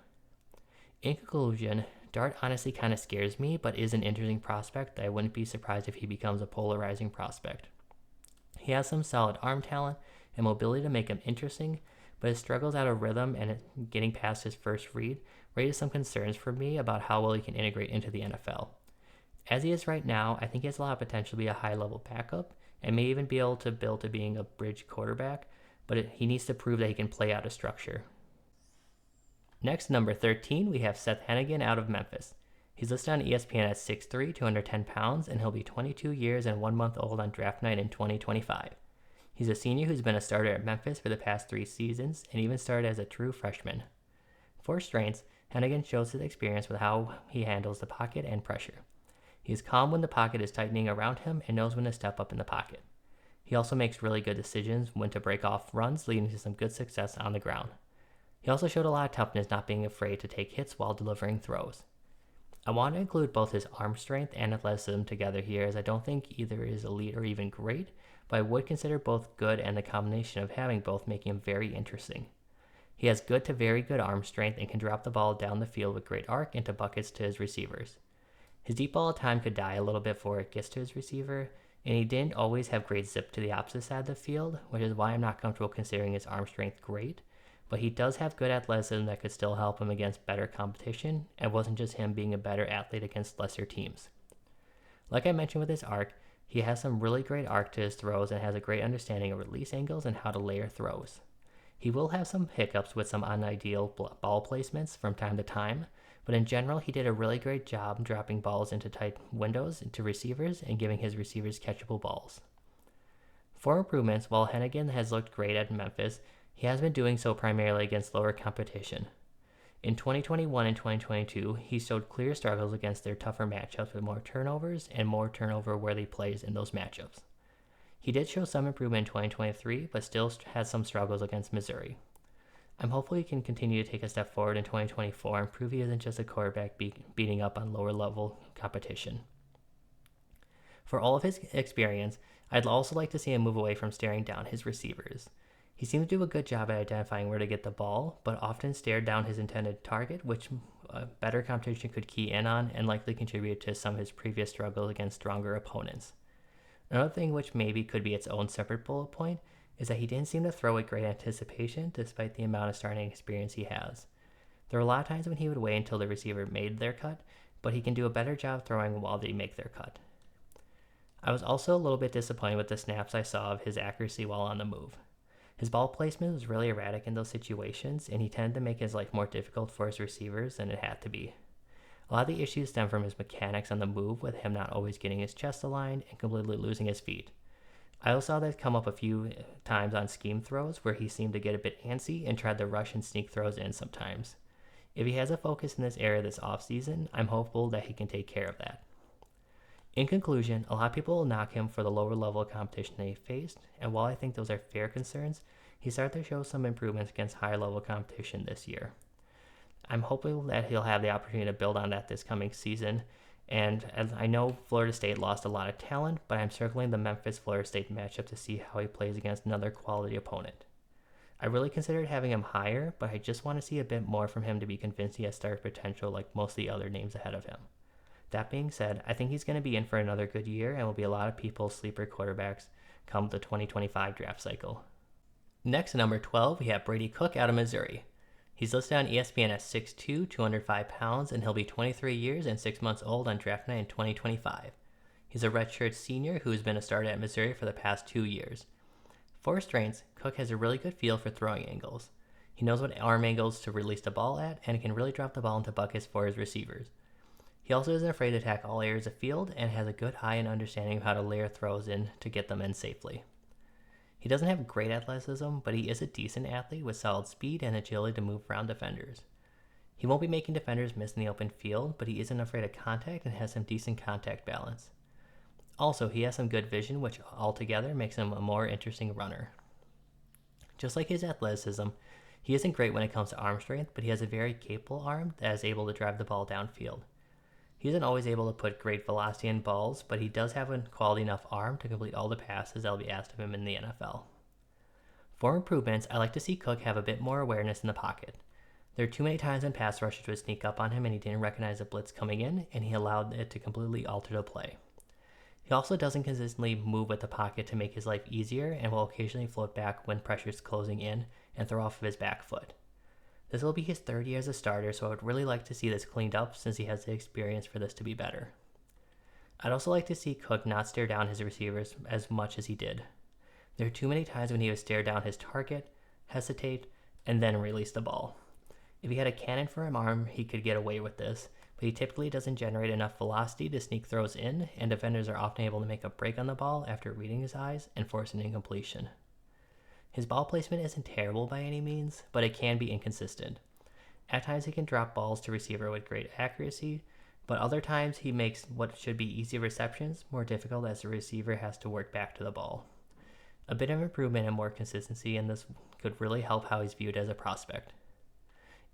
In conclusion, Dart honestly kind of scares me, but is an interesting prospect that I wouldn't be surprised if he becomes a polarizing prospect. He has some solid arm talent and mobility to make him interesting, but his struggles out of rhythm and getting past his first read raises some concerns for me about how well he can integrate into the NFL. As he is right now, I think he has a lot of potential to be a high-level backup and may even be able to build to being a bridge quarterback, but he needs to prove that he can play out of structure. Next, number 13, we have Seth Henigan out of Memphis. He's listed on ESPN at 6'3", 210 pounds, and he'll be 22 years and 1 month old on draft night in 2025. He's a senior who's been a starter at Memphis for the past 3 seasons and even started as a true freshman. For strengths, Henigan shows his experience with how he handles the pocket and pressure. He is calm when the pocket is tightening around him and knows when to step up in the pocket. He also makes really good decisions when to break off runs, leading to some good success on the ground. He also showed a lot of toughness, not being afraid to take hits while delivering throws. I want to include both his arm strength and athleticism together here, as I don't think either is elite or even great, but I would consider both good, and the combination of having both making him very interesting. He has good to very good arm strength and can drop the ball down the field with great arc into buckets to his receivers. His deep ball at time could die a little bit before it gets to his receiver, and he didn't always have great zip to the opposite side of the field, which is why I'm not comfortable considering his arm strength great, but he does have good athleticism that could still help him against better competition, and it wasn't just him being a better athlete against lesser teams. Like I mentioned with his arc, he has some really great arc to his throws and has a great understanding of release angles and how to layer throws. He will have some hiccups with some unideal ball placements from time to time, but in general, he did a really great job dropping balls into tight windows into receivers and giving his receivers catchable balls. For improvements, while Henigan has looked great at Memphis, he has been doing so primarily against lower competition. In 2021 and 2022, he showed clear struggles against their tougher matchups with more turnovers and more turnover-worthy plays in those matchups. He did show some improvement in 2023, but still has some struggles against Missouri. I'm hopeful he can continue to take a step forward in 2024 and prove he isn't just a quarterback beating up on lower-level competition. For all of his experience, I'd also like to see him move away from staring down his receivers. He seems to do a good job at identifying where to get the ball, but often stared down his intended target, which better competition could key in on and likely contribute to some of his previous struggles against stronger opponents. Another thing which maybe could be its own separate bullet point is that he didn't seem to throw with great anticipation despite the amount of starting experience he has. There were a lot of times when he would wait until the receiver made their cut, but he can do a better job throwing while they make their cut. I was also a little bit disappointed with the snaps I saw of his accuracy while on the move. His ball placement was really erratic in those situations, and he tended to make his life more difficult for his receivers than it had to be. A lot of the issues stem from his mechanics on the move, with him not always getting his chest aligned and completely losing his feet. I also saw that come up a few times on scheme throws where he seemed to get a bit antsy and tried to rush and sneak throws in sometimes. If he has a focus in this area this offseason, I'm hopeful that he can take care of that. In conclusion, a lot of people will knock him for the lower level of competition that he faced, and while I think those are fair concerns, he started to show some improvements against higher level competition this year. I'm hoping that he'll have the opportunity to build on that this coming season. And as I know Florida State lost a lot of talent, but I'm circling the Memphis-Florida State matchup to see how he plays against another quality opponent. I really considered having him higher, but I just want to see a bit more from him to be convinced he has star potential like most of the other names ahead of him. That being said, I think he's going to be in for another good year and will be a lot of people's sleeper quarterbacks come the 2025 draft cycle. Next, at number 12, we have Brady Cook out of Missouri. He's listed on ESPN at 6'2", 205 pounds, and he'll be 23 years and 6 months old on draft night in 2025. He's a redshirt senior who has been a starter at Missouri for the past 2 years. For strengths, Cook has a really good feel for throwing angles. He knows what arm angles to release the ball at and can really drop the ball into buckets for his receivers. He also isn't afraid to attack all areas of field and has a good eye and understanding of how to layer throws in to get them in safely. He doesn't have great athleticism, but he is a decent athlete with solid speed and agility to move around defenders. He won't be making defenders miss in the open field, but he isn't afraid of contact and has some decent contact balance. Also, he has some good vision, which altogether makes him a more interesting runner. Just like his athleticism, he isn't great when it comes to arm strength, but he has a very capable arm that is able to drive the ball downfield. He isn't always able to put great velocity in balls, but he does have a quality enough arm to complete all the passes that will be asked of him in the NFL. For improvements, I like to see Cook have a bit more awareness in the pocket. There are too many times when pass rushers would sneak up on him and he didn't recognize a blitz coming in, and he allowed it to completely alter the play. He also doesn't consistently move with the pocket to make his life easier and will occasionally float back when pressure is closing in and throw off of his back foot. This will be his third year as a starter, so I would really like to see this cleaned up since he has the experience for this to be better. I'd also like to see Cook not stare down his receivers as much as he did. There are too many times when he would stare down his target, hesitate, and then release the ball. If he had a cannon for an arm, he could get away with this, but he typically doesn't generate enough velocity to sneak throws in, and defenders are often able to make a break on the ball after reading his eyes and force an incompletion. His ball placement isn't terrible by any means, but it can be inconsistent. At times he can drop balls to receiver with great accuracy, but other times he makes what should be easy receptions more difficult as the receiver has to work back to the ball. A bit of improvement and more consistency in this could really help how he's viewed as a prospect.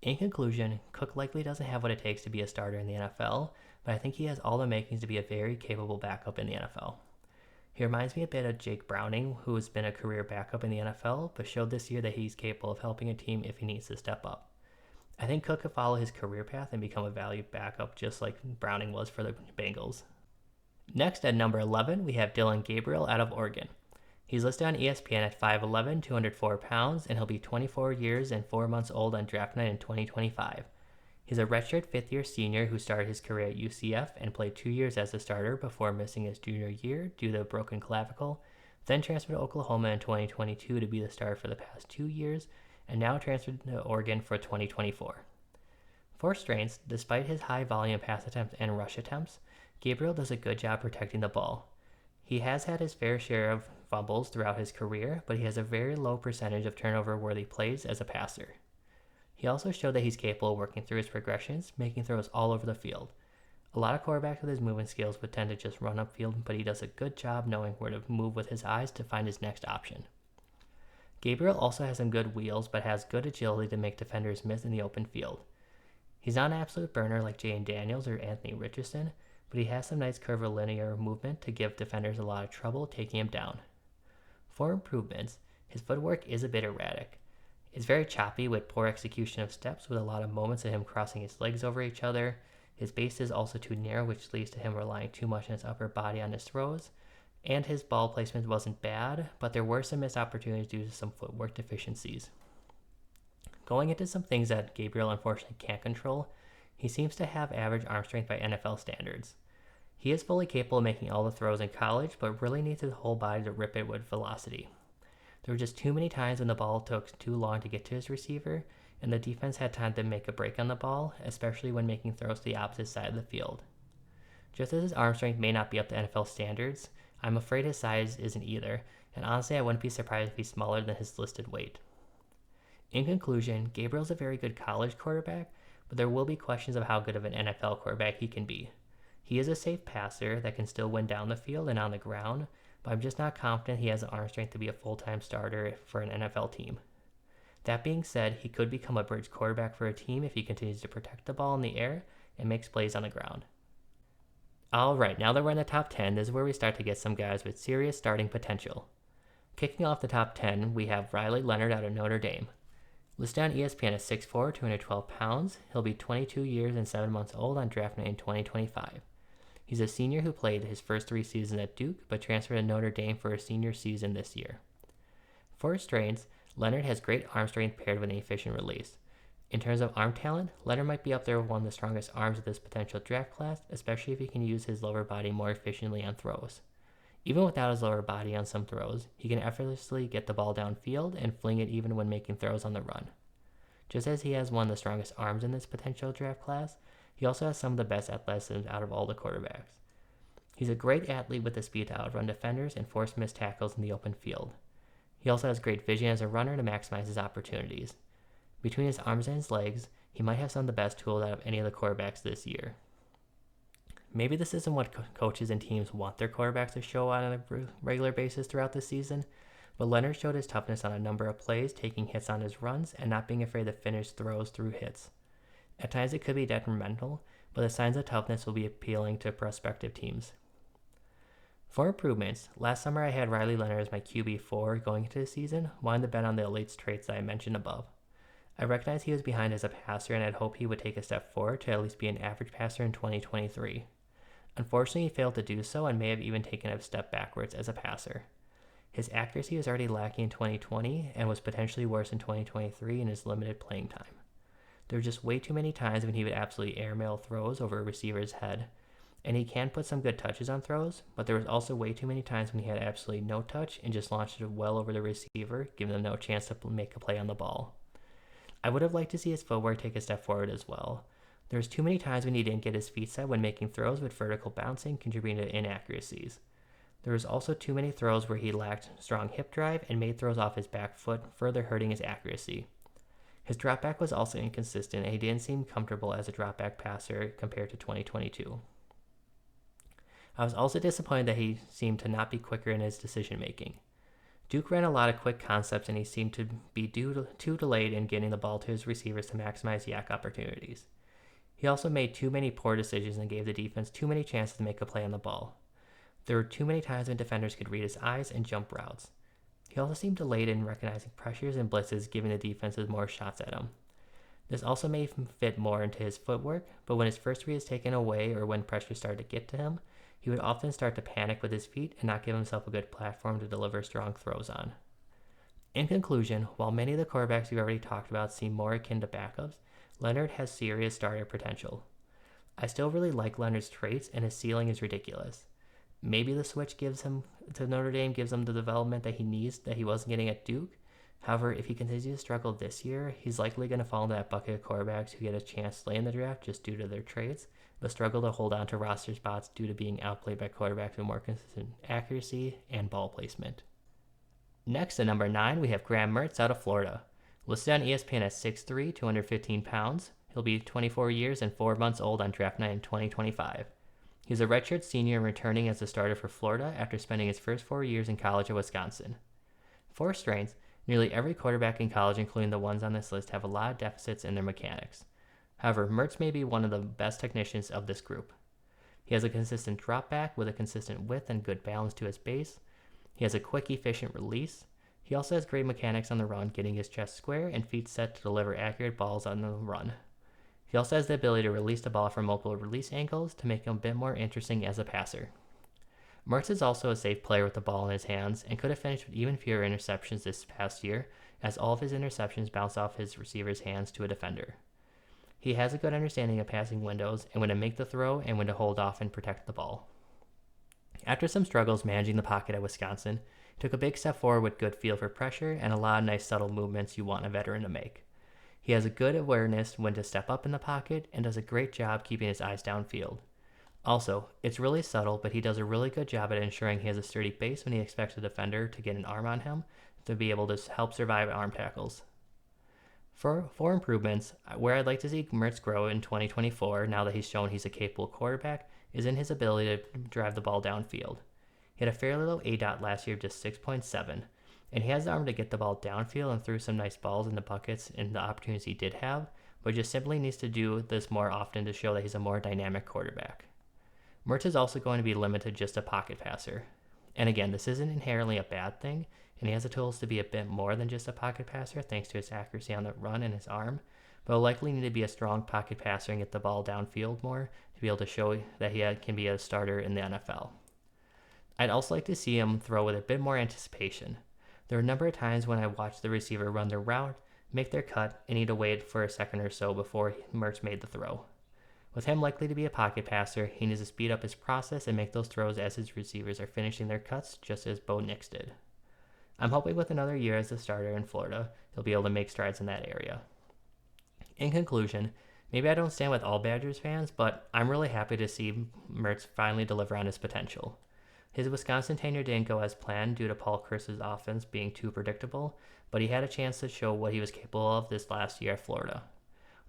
In conclusion, Cook likely doesn't have what it takes to be a starter in the NFL, but I think he has all the makings to be a very capable backup in the NFL. He reminds me a bit of Jake Browning, who has been a career backup in the NFL, but showed this year that he's capable of helping a team if he needs to step up. I think Cook could follow his career path and become a valued backup just like Browning was for the Bengals. Next, at number 11, we have Dillon Gabriel out of Oregon. He's listed on ESPN at 5'11", 204 pounds, and he'll be 24 years and 4 months old on draft night in 2025. He's a redshirt fifth-year senior who started his career at UCF and played 2 years as a starter before missing his junior year due to a broken clavicle, then transferred to Oklahoma in 2022 to be the starter for the past 2 years, and now transferred to Oregon for 2024. For strengths, despite his high volume pass attempts and rush attempts, Gabriel does a good job protecting the ball. He has had his fair share of fumbles throughout his career, but he has a very low percentage of turnover-worthy plays as a passer. He also showed that he's capable of working through his progressions, making throws all over the field. A lot of quarterbacks with his movement skills would tend to just run upfield, but he does a good job knowing where to move with his eyes to find his next option. Gabriel also has some good wheels, but has good agility to make defenders miss in the open field. He's not an absolute burner like Jayden Daniels or Anthony Richardson, but he has some nice curvilinear movement to give defenders a lot of trouble taking him down. For improvements, his footwork is a bit erratic. It's very choppy with poor execution of steps with a lot of moments of him crossing his legs over each other. His base is also too narrow, which leads to him relying too much on his upper body on his throws. And his ball placement wasn't bad, but there were some missed opportunities due to some footwork deficiencies. Going into some things that Gabriel unfortunately can't control, he seems to have average arm strength by NFL standards. He is fully capable of making all the throws in college, but really needs his whole body to rip it with velocity. There were just too many times when the ball took too long to get to his receiver, and the defense had time to make a break on the ball, especially when making throws to the opposite side of the field. Just as his arm strength may not be up to NFL standards, I'm afraid his size isn't either, and honestly I wouldn't be surprised if he's smaller than his listed weight. In conclusion, Gabriel's a very good college quarterback, but there will be questions of how good of an NFL quarterback he can be. He is a safe passer that can still win down the field and on the ground, but I'm just not confident he has the arm strength to be a full-time starter for an NFL team. That being said, he could become a bridge quarterback for a team if he continues to protect the ball in the air and makes plays on the ground. Alright, now that we're in the top 10, this is where we start to get some guys with serious starting potential. Kicking off the top 10, we have Leonard out of Notre Dame. Listed on ESPN at 6'4", 212 pounds, he'll be 22 years and 7 months old on draft night in 2025. He's a senior who played his first 3 seasons at Duke, but transferred to Notre Dame for his senior season this year. For his strengths, Leonard has great arm strength paired with an efficient release. In terms of arm talent, Leonard might be up there with one of the strongest arms of this potential draft class, especially if he can use his lower body more efficiently on throws. Even without his lower body on some throws, he can effortlessly get the ball downfield and fling it even when making throws on the run. Just as he has one of the strongest arms in this potential draft class, he also has some of the best athleticism out of all the quarterbacks. He's a great athlete with the speed to outrun defenders and force missed tackles in the open field. He also has great vision as a runner to maximize his opportunities. Between his arms and his legs, he might have some of the best tools out of any of the quarterbacks this year. Maybe this isn't what coaches and teams want their quarterbacks to show on a regular basis throughout the season, but Leonard showed his toughness on a number of plays, taking hits on his runs and not being afraid to finish throws through hits. At times it could be detrimental, but the signs of toughness will be appealing to prospective teams. For improvements, last summer I had Leonard as my QB4 going into the season, wanting to bet on the elite traits that I mentioned above. I recognized he was behind as a passer and had hoped he would take a step forward to at least be an average passer in 2023. Unfortunately, he failed to do so and may have even taken a step backwards as a passer. His accuracy was already lacking in 2020 and was potentially worse in 2023 in his limited playing time. There were just way too many times when he would absolutely airmail throws over a receiver's head, and he can put some good touches on throws, but there was also way too many times when he had absolutely no touch and just launched it well over the receiver, giving them no chance to make a play on the ball. I would have liked to see his footwork take a step forward as well. There was too many times when he didn't get his feet set when making throws with vertical bouncing, contributing to inaccuracies. There was also too many throws where he lacked strong hip drive and made throws off his back foot, further hurting his accuracy. His dropback was also inconsistent, and he didn't seem comfortable as a dropback passer compared to 2022. I was also disappointed that he seemed to not be quicker in his decision making. Duke ran a lot of quick concepts, and he seemed to be too delayed in getting the ball to his receivers to maximize yak opportunities. He also made too many poor decisions and gave the defense too many chances to make a play on the ball. There were too many times when defenders could read his eyes and jump routes. He also seemed delayed in recognizing pressures and blitzes, giving the defenses more shots at him. This also made him fit more into his footwork, but when his first read is taken away or when pressure started to get to him, he would often start to panic with his feet and not give himself a good platform to deliver strong throws on. In conclusion, while many of the quarterbacks we've already talked about seem more akin to backups, Leonard has serious starter potential. I still really like Leonard's traits, and his ceiling is ridiculous. Maybe the switch to Notre Dame gives him the development that he needs that he wasn't getting at Duke. However, if he continues to struggle this year, he's likely going to fall into that bucket of quarterbacks who get a chance late in the draft just due to their traits, but struggle to hold on to roster spots due to being outplayed by quarterbacks with more consistent accuracy and ball placement. Next, at number 9, we have Graham Mertz out of Florida. Listed on ESPN at 6'3", 215 pounds, he'll be 24 years and 4 months old on draft night in 2025. He's a redshirt senior and returning as a starter for Florida after spending his first 4 years in college at Wisconsin. For strengths, nearly every quarterback in college, including the ones on this list, have a lot of deficits in their mechanics. However, Mertz may be one of the best technicians of this group. He has a consistent drop back with a consistent width and good balance to his base. He has a quick, efficient release. He also has great mechanics on the run, getting his chest square and feet set to deliver accurate balls on the run. He also has the ability to release the ball from multiple release angles to make him a bit more interesting as a passer. Mertz is also a safe player with the ball in his hands and could have finished with even fewer interceptions this past year, as all of his interceptions bounce off his receiver's hands to a defender. He has a good understanding of passing windows and when to make the throw and when to hold off and protect the ball. After some struggles managing the pocket at Wisconsin, he took a big step forward with good feel for pressure and a lot of nice subtle movements you want a veteran to make. He has a good awareness when to step up in the pocket and does a great job keeping his eyes downfield. Also, it's really subtle, but he does a really good job at ensuring he has a sturdy base when he expects a defender to get an arm on him to be able to help survive arm tackles. For improvements, where I'd like to see Mertz grow in 2024, now that he's shown he's a capable quarterback, is in his ability to drive the ball downfield. He had a fairly low ADOT last year of just 6.7. And he has the arm to get the ball downfield and threw some nice balls in the buckets in the opportunities he did have, but just simply needs to do this more often to show that he's a more dynamic quarterback. Mertz is also going to be limited just a pocket passer. And again, this isn't inherently a bad thing, and he has the tools to be a bit more than just a pocket passer thanks to his accuracy on the run and his arm, but will likely need to be a strong pocket passer and get the ball downfield more to be able to show that he can be a starter in the NFL. I'd also like to see him throw with a bit more anticipation. There are a number of times when I watched the receiver run their route, make their cut, and need to wait for a second or so before Mertz made the throw. With him likely to be a pocket passer, he needs to speed up his process and make those throws as his receivers are finishing their cuts, just as Bo Nix did. I'm hoping with another year as the starter in Florida, he'll be able to make strides in that area. In conclusion, maybe I don't stand with all Badgers fans, but I'm really happy to see Mertz finally deliver on his potential. His Wisconsin tenure didn't go as planned due to Paul Chrysa's offense being too predictable, but he had a chance to show what he was capable of this last year at Florida.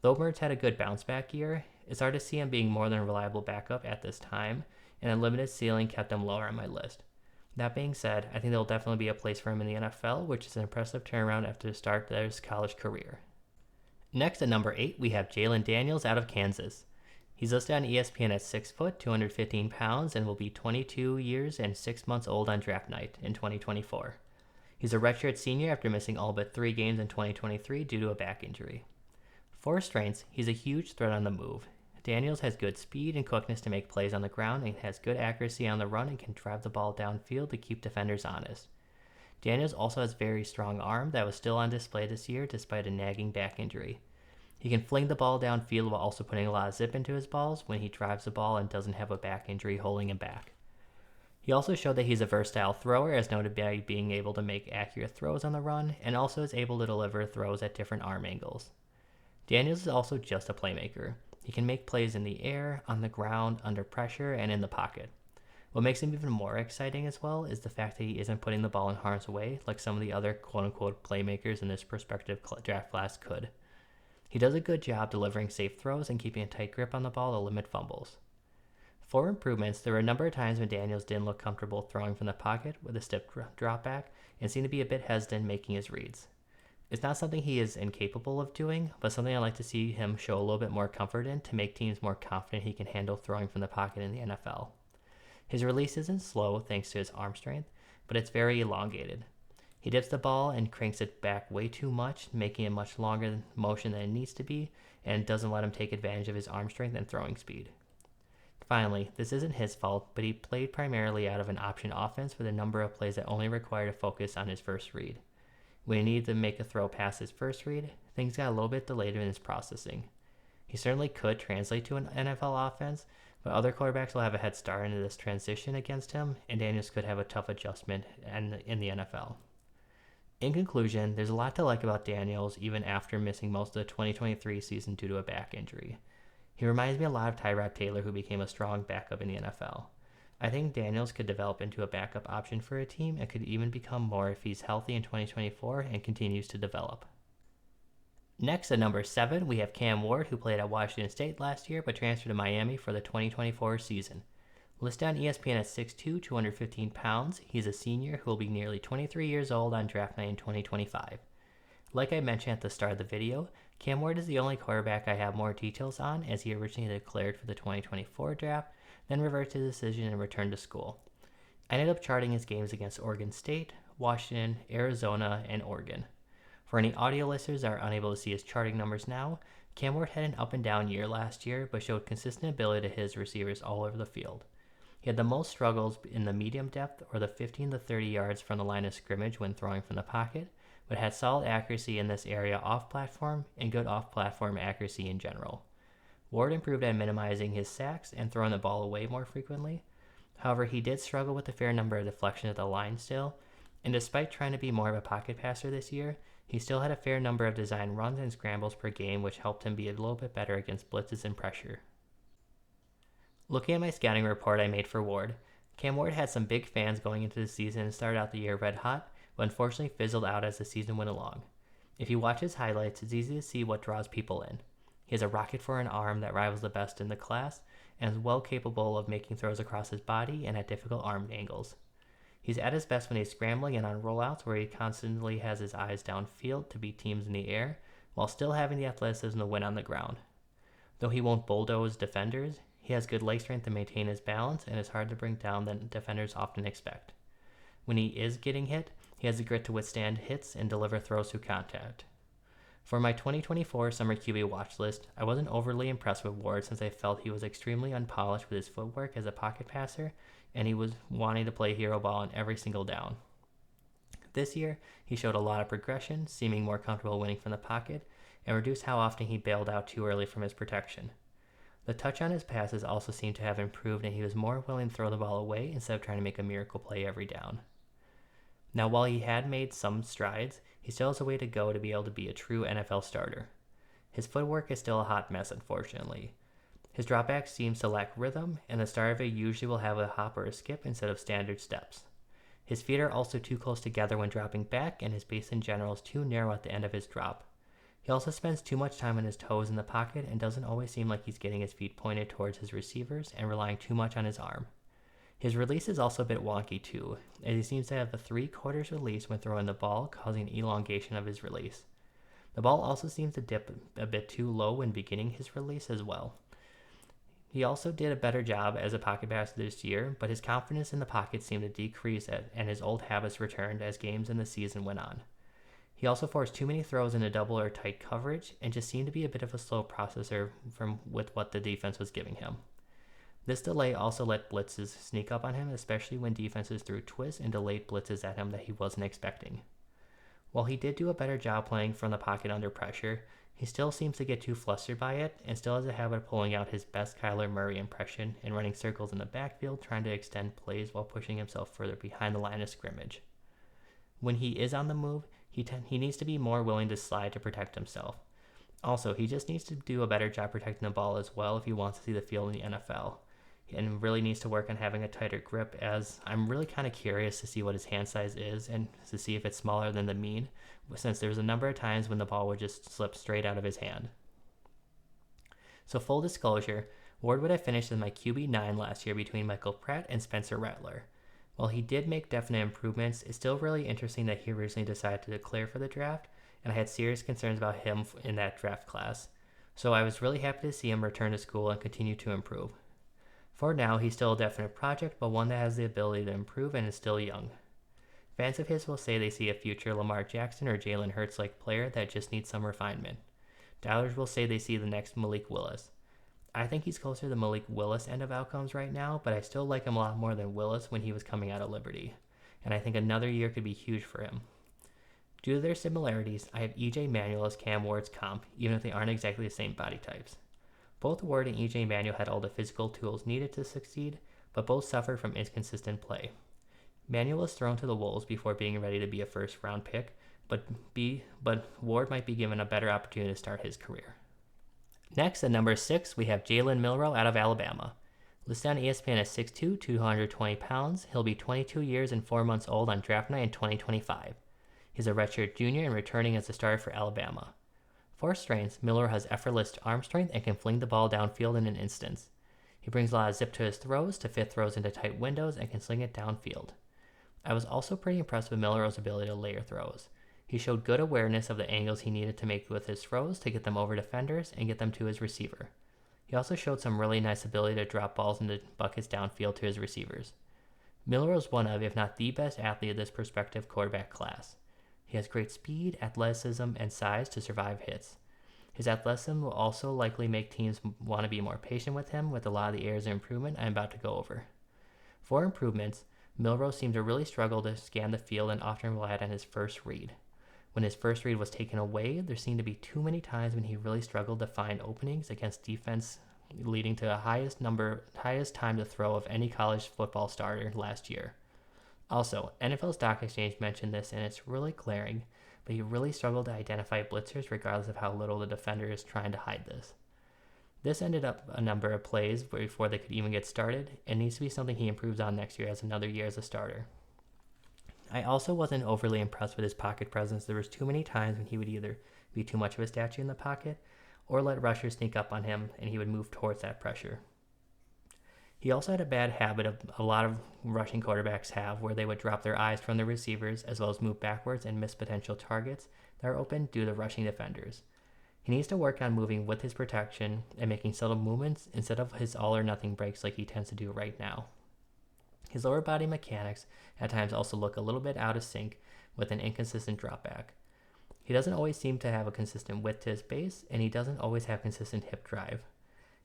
Though Mertz had a good bounce-back year, it's hard to see him being more than a reliable backup at this time, and a limited ceiling kept him lower on my list. That being said, I think there will definitely be a place for him in the NFL, which is an impressive turnaround after the start of his college career. Next, at number 8, we have Jalen Daniels out of Kansas. He's listed on ESPN at 6 foot, 215 pounds, and will be 22 years and 6 months old on draft night in 2024. He's a redshirt senior after missing all but 3 games in 2023 due to a back injury. For his strengths, he's a huge threat on the move. Daniels has good speed and quickness to make plays on the ground and has good accuracy on the run and can drive the ball downfield to keep defenders honest. Daniels also has very strong arm that was still on display this year despite a nagging back injury. He can fling the ball downfield while also putting a lot of zip into his balls when he drives the ball and doesn't have a back injury holding him back. He also showed that he's a versatile thrower, as noted by being able to make accurate throws on the run, and also is able to deliver throws at different arm angles. Daniels is also just a playmaker. He can make plays in the air, on the ground, under pressure, and in the pocket. What makes him even more exciting as well is the fact that he isn't putting the ball in harm's way like some of the other quote-unquote playmakers in this prospective draft class could. He does a good job delivering safe throws and keeping a tight grip on the ball to limit fumbles. For improvements, there were a number of times when Daniels didn't look comfortable throwing from the pocket with a stiff drop back and seemed to be a bit hesitant making his reads. It's not something he is incapable of doing, but something I'd like to see him show a little bit more comfort in to make teams more confident he can handle throwing from the pocket in the NFL. His release isn't slow thanks to his arm strength, but it's very elongated. He dips the ball and cranks it back way too much, making a much longer motion than it needs to be, and doesn't let him take advantage of his arm strength and throwing speed. Finally, this isn't his fault, but he played primarily out of an option offense with a number of plays that only required a focus on his first read. When he needed to make a throw past his first read, things got a little bit delayed in his processing. He certainly could translate to an NFL offense, but other quarterbacks will have a head start into this transition against him, and Daniels could have a tough adjustment in the NFL. In conclusion, there's a lot to like about Daniels even after missing most of the 2023 season due to a back injury. He reminds me a lot of Tyrod Taylor, who became a strong backup in the NFL. I think Daniels could develop into a backup option for a team and could even become more if he's healthy in 2024 and continues to develop. Next, at number 7, we have Cam Ward, who played at Washington State last year but transferred to Miami for the 2024 season. Listed on ESPN at 6'2", 215 pounds, he's a senior who will be nearly 23 years old on draft night in 2025. Like I mentioned at the start of the video, Cam Ward is the only quarterback I have more details on, as he originally declared for the 2024 draft, then reverted his decision and returned to school. I ended up charting his games against Oregon State, Washington, Arizona, and Oregon. For any audio listeners that are unable to see his charting numbers now, Cam Ward had an up and down year last year, but showed consistent ability to hit his receivers all over the field. He had the most struggles in the medium depth or the 15 to 30 yards from the line of scrimmage when throwing from the pocket, but had solid accuracy in this area off-platform and good off-platform accuracy in general. Ward improved at minimizing his sacks and throwing the ball away more frequently. However, he did struggle with a fair number of deflections at the line still, and despite trying to be more of a pocket passer this year, he still had a fair number of design runs and scrambles per game, which helped him be a little bit better against blitzes and pressure. Looking at my scouting report I made for Ward, Cam Ward had some big fans going into the season and started out the year red hot, but unfortunately fizzled out as the season went along. If you watch his highlights, it's easy to see what draws people in. He has a rocket for an arm that rivals the best in the class, and is well capable of making throws across his body and at difficult arm angles. He's at his best when he's scrambling and on rollouts where he constantly has his eyes downfield to beat teams in the air, while still having the athleticism to win on the ground. Though he won't bulldoze defenders, he has good leg strength to maintain his balance and is hard to bring down than defenders often expect. When he is getting hit, he has the grit to withstand hits and deliver throws through contact. For my 2024 summer QB watch list, I wasn't overly impressed with Ward since I felt he was extremely unpolished with his footwork as a pocket passer, and he was wanting to play hero ball on every single down. This year, he showed a lot of progression, seeming more comfortable winning from the pocket, and reduced how often he bailed out too early from his protection. The touch on his passes also seemed to have improved, and he was more willing to throw the ball away instead of trying to make a miracle play every down. Now, while he had made some strides, he still has a way to go to be able to be a true NFL starter. His footwork is still a hot mess, unfortunately. His dropback seems to lack rhythm, and the start of it usually will have a hop or a skip instead of standard steps. His feet are also too close together when dropping back, and his base in general is too narrow at the end of his drop. He also spends too much time on his toes in the pocket and doesn't always seem like he's getting his feet pointed towards his receivers and relying too much on his arm. His release is also a bit wonky too, as he seems to have a 3/4 release when throwing the ball, causing elongation of his release. The ball also seems to dip a bit too low when beginning his release as well. He also did a better job as a pocket passer this year, but his confidence in the pocket seemed to decrease and his old habits returned as games in the season went on. He also forced too many throws into double or tight coverage and just seemed to be a bit of a slow processor with what the defense was giving him. This delay also let blitzes sneak up on him, especially when defenses threw twists and delayed blitzes at him that he wasn't expecting. While he did do a better job playing from the pocket under pressure, he still seems to get too flustered by it and still has a habit of pulling out his best Kyler Murray impression and running circles in the backfield trying to extend plays while pushing himself further behind the line of scrimmage. When he is on the move, he needs to be more willing to slide to protect himself. Also, he just needs to do a better job protecting the ball as well if he wants to see the field in the NFL. And really needs to work on having a tighter grip, as I'm really kind of curious to see what his hand size is and to see if it's smaller than the mean, since there's a number of times when the ball would just slip straight out of his hand. So full disclosure, Ward would have finished as my QB9 last year between Michael Pratt and Spencer Rattler. While he did make definite improvements, it's still really interesting that he originally decided to declare for the draft, and I had serious concerns about him in that draft class. So I was really happy to see him return to school and continue to improve. For now, he's still a definite project, but one that has the ability to improve and is still young. Fans of his will say they see a future Lamar Jackson or Jalen Hurts-like player that just needs some refinement. Doubters will say they see the next Malik Willis. I think he's closer to the Malik Willis end of outcomes right now, but I still like him a lot more than Willis when he was coming out of Liberty, and I think another year could be huge for him. Due to their similarities, I have EJ Manuel as Cam Ward's comp, even if they aren't exactly the same body types. Both Ward and EJ Manuel had all the physical tools needed to succeed, but both suffered from inconsistent play. Manuel was thrown to the wolves before being ready to be a first-round pick, but Ward might be given a better opportunity to start his career. Next, at number 6, we have Jalen Milroe out of Alabama. Listed on ESPN as 6'2", 220 pounds, he'll be 22 years and 4 months old on draft night in 2025. He's a redshirt junior and returning as a starter for Alabama. For strengths, Milroe has effortless arm strength and can fling the ball downfield in an instant. He brings a lot of zip to his throws to fit throws into tight windows and can sling it downfield. I was also pretty impressed with Milroe's ability to layer throws. He showed good awareness of the angles he needed to make with his throws to get them over defenders and get them to his receiver. He also showed some really nice ability to drop balls into buckets downfield to his receivers. Milroe is one of, if not the best athlete of this prospective quarterback class. He has great speed, athleticism, and size to survive hits. His athleticism will also likely make teams want to be more patient with him with a lot of the areas of improvement I'm about to go over. For improvements, Milroe seemed to really struggle to scan the field and often relied on his first read. When his first read was taken away, there seemed to be too many times when he really struggled to find openings against defense, leading to the highest time to throw of any college football starter last year. Also, NFL Stock Exchange mentioned this, and it's really glaring, but he really struggled to identify blitzers regardless of how little the defender is trying to hide this. This ended up a number of plays before they could even get started, and needs to be something he improves on next year as another year as a starter. I also wasn't overly impressed with his pocket presence. There was too many times when he would either be too much of a statue in the pocket or let rushers sneak up on him and he would move towards that pressure. He also had a bad habit of a lot of rushing quarterbacks have, where they would drop their eyes from the receivers as well as move backwards and miss potential targets that are open due to rushing defenders. He needs to work on moving with his protection and making subtle movements instead of his all or nothing breaks like he tends to do right now. His lower body mechanics at times also look a little bit out of sync with an inconsistent drop back. He doesn't always seem to have a consistent width to his base, and he doesn't always have consistent hip drive.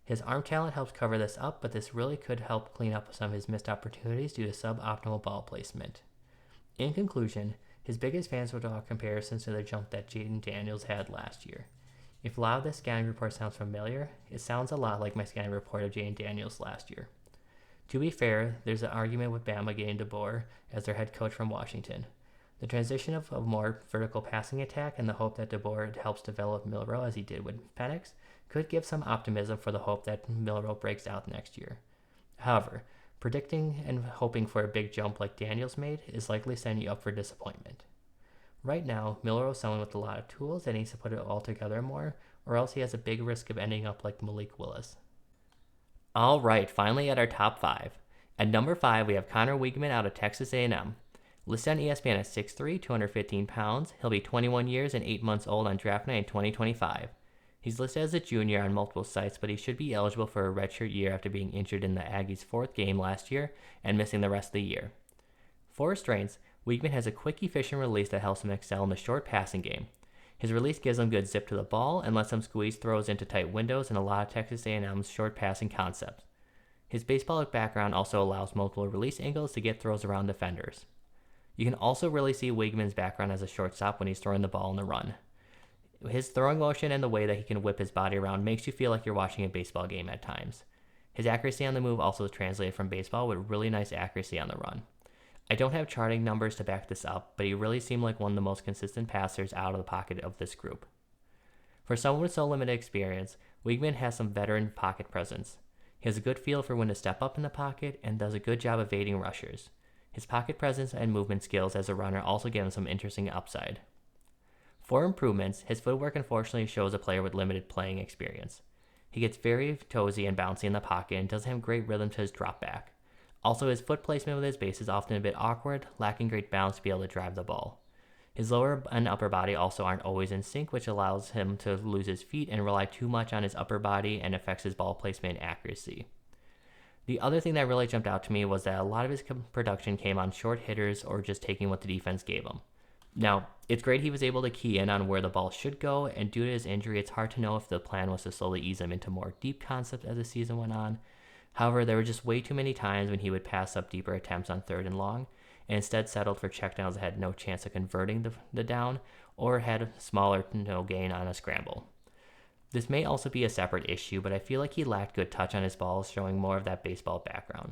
His arm talent helps cover this up, but this really could help clean up some of his missed opportunities due to suboptimal ball placement. In conclusion, his biggest fans would draw comparisons to the jump that Jayden Daniels had last year. If a lot of this scouting report sounds familiar, it sounds a lot like my scouting report of Jayden Daniels last year. To be fair, there's an argument with Bama getting DeBoer as their head coach from Washington. The transition of a more vertical passing attack and the hope that DeBoer helps develop Milroe as he did with Penix could give some optimism for the hope that Milroe breaks out next year. However, predicting and hoping for a big jump like Daniels made is likely setting you up for disappointment. Right now, Milroe is someone with a lot of tools and needs to put it all together more, or else he has a big risk of ending up like Malik Willis. All right, finally at our top 5. At number 5, we have Conner Weigman out of Texas A&M. Listed on ESPN at 6'3", 215 pounds, he'll be 21 years and 8 months old on draft night in 2025. He's listed as a junior on multiple sites, but he should be eligible for a redshirt year after being injured in the Aggies' 4th game last year and missing the rest of the year. For his strengths, Weigman has a quick, efficient release that helps him excel in the short passing game. His release gives him good zip to the ball and lets him squeeze throws into tight windows in a lot of Texas A&M's short passing concepts. His baseball background also allows multiple release angles to get throws around defenders. You can also really see Weigman's background as a shortstop when he's throwing the ball on the run. His throwing motion and the way that he can whip his body around makes you feel like you're watching a baseball game at times. His accuracy on the move also is translated from baseball with really nice accuracy on the run. I don't have charting numbers to back this up, but he really seemed like one of the most consistent passers out of the pocket of this group. For someone with so limited experience, Weigman has some veteran pocket presence. He has a good feel for when to step up in the pocket and does a good job evading rushers. His pocket presence and movement skills as a runner also give him some interesting upside. For improvements, his footwork unfortunately shows a player with limited playing experience. He gets very toesy and bouncy in the pocket and doesn't have great rhythm to his drop back. Also, his foot placement with his base is often a bit awkward, lacking great balance to be able to drive the ball. His lower and upper body also aren't always in sync, which allows him to lose his feet and rely too much on his upper body and affects his ball placement and accuracy. The other thing that really jumped out to me was that a lot of his production came on short hitters or just taking what the defense gave him. Now, it's great he was able to key in on where the ball should go, and due to his injury, it's hard to know if the plan was to slowly ease him into more deep concepts as the season went on. However, there were just way too many times when he would pass up deeper attempts on 3rd and long, and instead settled for checkdowns that had no chance of converting the down, or had smaller to no gain on a scramble. This may also be a separate issue, but I feel like he lacked good touch on his balls, showing more of that baseball background.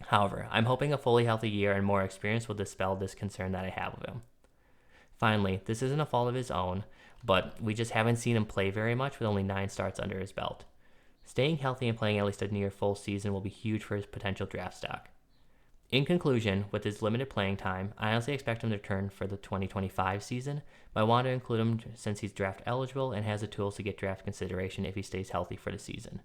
However, I'm hoping a fully healthy year and more experience will dispel this concern that I have of him. Finally, this isn't a fault of his own, but we just haven't seen him play very much with only 9 starts under his belt. Staying healthy and playing at least a near full season will be huge for his potential draft stock. In conclusion, with his limited playing time, I honestly expect him to return for the 2025 season, but I want to include him since he's draft eligible and has the tools to get draft consideration if he stays healthy for the season.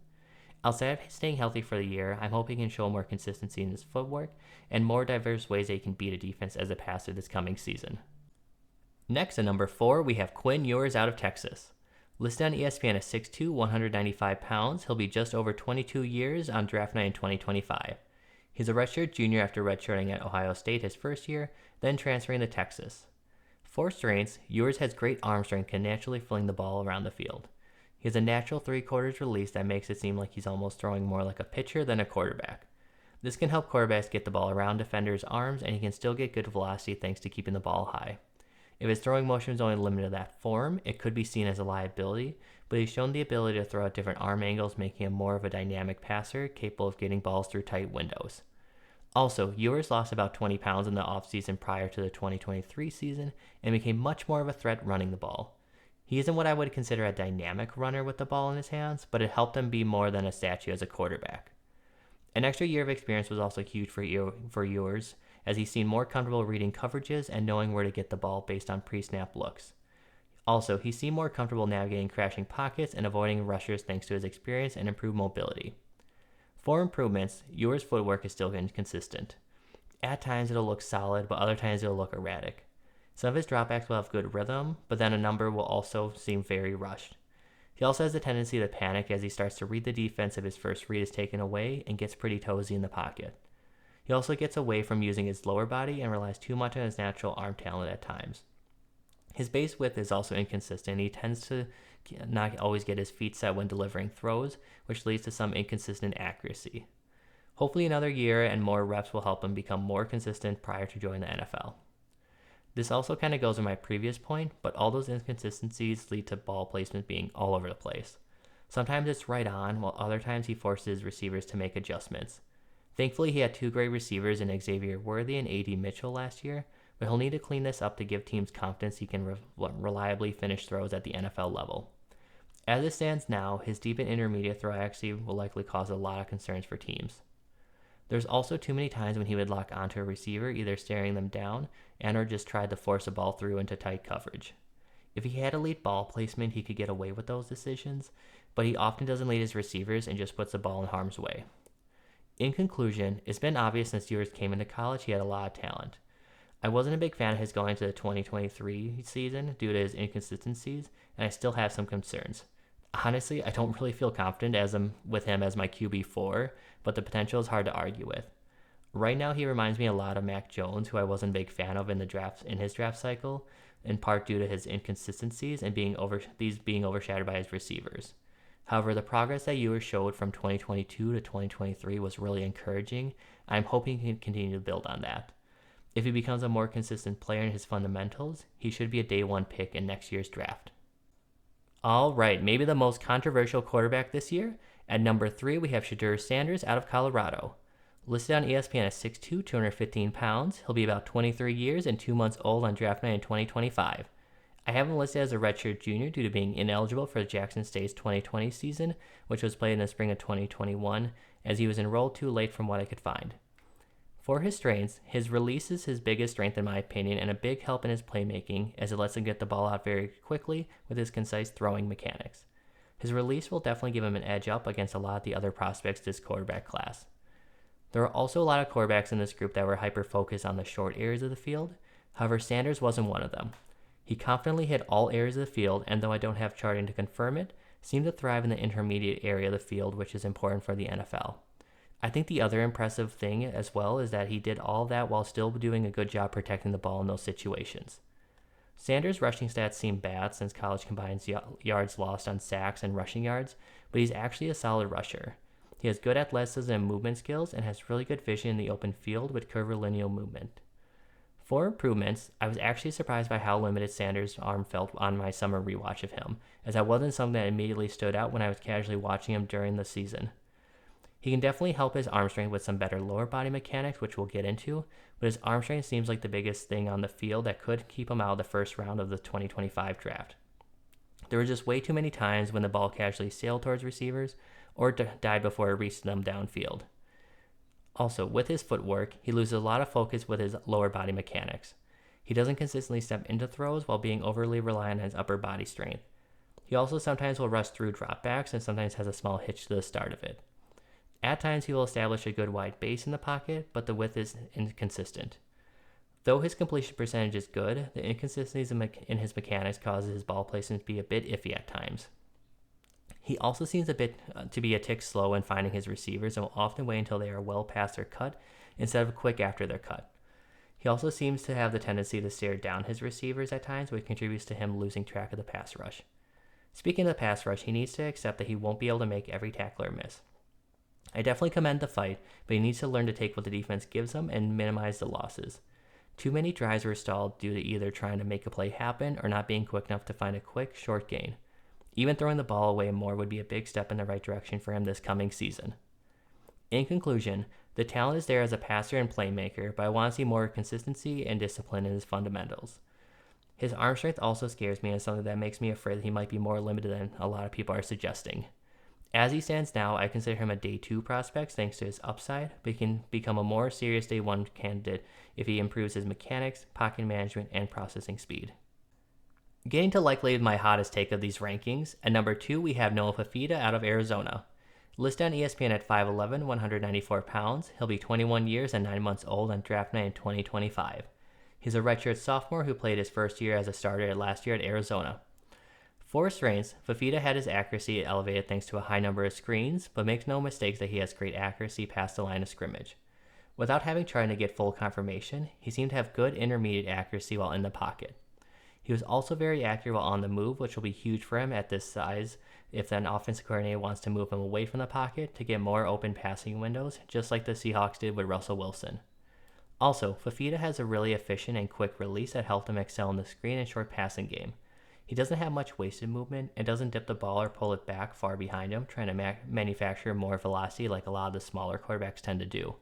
Outside of staying healthy for the year, I'm hoping he can show more consistency in his footwork and more diverse ways that he can beat a defense as a passer this coming season. Next, at number 4, we have Quinn Ewers out of Texas. Listed on ESPN at 6'2", 195 pounds, he'll be just over 22 years on draft night in 2025. He's a redshirt junior after redshirting at Ohio State his first year, then transferring to Texas. For strengths, Ewers has great arm strength and can naturally fling the ball around the field. He has a natural 3/4 release that makes it seem like he's almost throwing more like a pitcher than a quarterback. This can help quarterbacks get the ball around defenders' arms, and he can still get good velocity thanks to keeping the ball high. If his throwing motion is only limited to that form, it could be seen as a liability, but he's shown the ability to throw at different arm angles, making him more of a dynamic passer, capable of getting balls through tight windows. Also, Ewers lost about 20 pounds in the offseason prior to the 2023 season and became much more of a threat running the ball. He isn't what I would consider a dynamic runner with the ball in his hands, but it helped him be more than a statue as a quarterback. An extra year of experience was also huge for Ewers, as he's seen more comfortable reading coverages and knowing where to get the ball based on pre-snap looks. Also, he seemed more comfortable navigating crashing pockets and avoiding rushers thanks to his experience and improved mobility. For improvements, Ewers' footwork is still inconsistent. At times it'll look solid, but other times it'll look erratic. Some of his dropbacks will have good rhythm, but then a number will also seem very rushed. He also has a tendency to panic as he starts to read the defense if his first read is taken away and gets pretty toesy in the pocket. He also gets away from using his lower body and relies too much on his natural arm talent at times. His base width is also inconsistent. He tends to not always get his feet set when delivering throws, which leads to some inconsistent accuracy. Hopefully another year and more reps will help him become more consistent prior to joining the NFL. This also kind of goes with my previous point, but all those inconsistencies lead to ball placement being all over the place. Sometimes it's right on, while other times he forces receivers to make adjustments. Thankfully, he had two great receivers in Xavier Worthy and A.D. Mitchell last year, but he'll need to clean this up to give teams confidence he can reliably finish throws at the NFL level. As it stands now, his deep and intermediate throw accuracy will likely cause a lot of concerns for teams. There's also too many times when he would lock onto a receiver, either staring them down and or just tried to force a ball through into tight coverage. If he had elite ball placement, he could get away with those decisions, but he often doesn't lead his receivers and just puts the ball in harm's way. In conclusion, it's been obvious since Ewers came into college he had a lot of talent. I wasn't a big fan of his going to the 2023 season due to his inconsistencies, and I still have some concerns. Honestly, I don't really feel confident with him as my QB4, but the potential is hard to argue with. Right now, he reminds me a lot of Mac Jones, who I wasn't a big fan of in his draft cycle, in part due to his inconsistencies and being overshadowed by his receivers. However, the progress that Ewers showed from 2022 to 2023 was really encouraging. I'm hoping he can continue to build on that. If he becomes a more consistent player in his fundamentals, he should be a day one pick in next year's draft. All right, maybe the most controversial quarterback this year. At number 3, we have Shedeur Sanders out of Colorado. Listed on ESPN as 6'2", 215 pounds, he'll be about 23 years and 2 months old on draft night in 2025. I have him listed as a redshirt junior due to being ineligible for Jackson State's 2020 season, which was played in the spring of 2021, as he was enrolled too late from what I could find. For his strengths, his release is his biggest strength in my opinion and a big help in his playmaking as it lets him get the ball out very quickly with his concise throwing mechanics. His release will definitely give him an edge up against a lot of the other prospects this quarterback class. There are also a lot of quarterbacks in this group that were hyper-focused on the short areas of the field. However, Sanders wasn't one of them. He confidently hit all areas of the field, and though I don't have charting to confirm it, seemed to thrive in the intermediate area of the field, which is important for the NFL. I think the other impressive thing as well is that he did all of that while still doing a good job protecting the ball in those situations. Sanders' rushing stats seem bad since college combines yards lost on sacks and rushing yards, but he's actually a solid rusher. He has good athleticism and movement skills and has really good vision in the open field with curvilineal movement. For improvements, I was actually surprised by how limited Sanders' arm felt on my summer rewatch of him, as that wasn't something that immediately stood out when I was casually watching him during the season. He can definitely help his arm strength with some better lower body mechanics, which we'll get into, but his arm strength seems like the biggest thing on the field that could keep him out of the first round of the 2025 draft. There were just way too many times when the ball casually sailed towards receivers or died before it reached them downfield. Also, with his footwork, he loses a lot of focus with his lower body mechanics. He doesn't consistently step into throws while being overly reliant on his upper body strength. He also sometimes will rush through dropbacks and sometimes has a small hitch to the start of it. At times, he will establish a good wide base in the pocket, but the width is inconsistent. Though his completion percentage is good, the inconsistencies in his mechanics causes his ball placement to be a bit iffy at times. He also seems to be a tick slow in finding his receivers and will often wait until they are well past their cut instead of quick after their cut. He also seems to have the tendency to stare down his receivers at times, which contributes to him losing track of the pass rush. Speaking of the pass rush, he needs to accept that he won't be able to make every tackler miss. I definitely commend the fight, but he needs to learn to take what the defense gives him and minimize the losses. Too many drives were stalled due to either trying to make a play happen or not being quick enough to find a quick, short gain. Even throwing the ball away more would be a big step in the right direction for him this coming season. In conclusion, the talent is there as a passer and playmaker, but I want to see more consistency and discipline in his fundamentals. His arm strength also scares me and is something that makes me afraid that he might be more limited than a lot of people are suggesting. As he stands now, I consider him a day 2 prospect thanks to his upside, but he can become a more serious day 1 candidate if he improves his mechanics, pocket management, and processing speed. Getting to likely my hottest take of these rankings, at number 2 we have Noah Fafita out of Arizona. Listed on ESPN at 5'11", 194 pounds, he'll be 21 years and 9 months old on draft night in 2025. He's a redshirt sophomore who played his first year as a starter last year at Arizona. For strengths, Fifita had his accuracy elevated thanks to a high number of screens, but makes no mistakes that he has great accuracy past the line of scrimmage. Without having tried to get full confirmation, he seemed to have good intermediate accuracy while in the pocket. He was also very accurate while on the move, which will be huge for him at this size if an offensive coordinator wants to move him away from the pocket to get more open passing windows, just like the Seahawks did with Russell Wilson. Also, Fifita has a really efficient and quick release that helped him excel in the screen and short passing game. He doesn't have much wasted movement and doesn't dip the ball or pull it back far behind him, trying to manufacture more velocity like a lot of the smaller quarterbacks tend to do.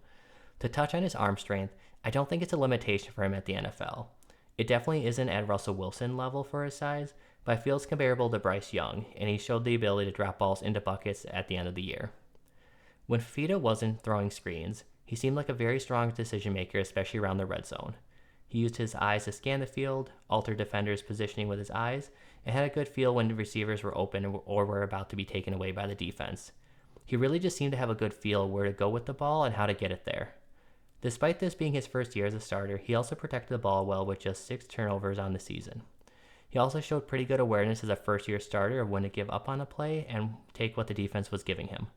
To touch on his arm strength, I don't think it's a limitation for him at the NFL. It definitely isn't at Russell Wilson level for his size, but I feel it's comparable to Bryce Young, and he showed the ability to drop balls into buckets at the end of the year. When Fifita wasn't throwing screens, he seemed like a very strong decision maker, especially around the red zone. He used his eyes to scan the field, alter defenders' positioning with his eyes, and had a good feel when the receivers were open or were about to be taken away by the defense. He really just seemed to have a good feel where to go with the ball and how to get it there. Despite this being his first year as a starter, he also protected the ball well with just 6 turnovers on the season. He also showed pretty good awareness as a first-year starter of when to give up on a play and take what the defense was giving him.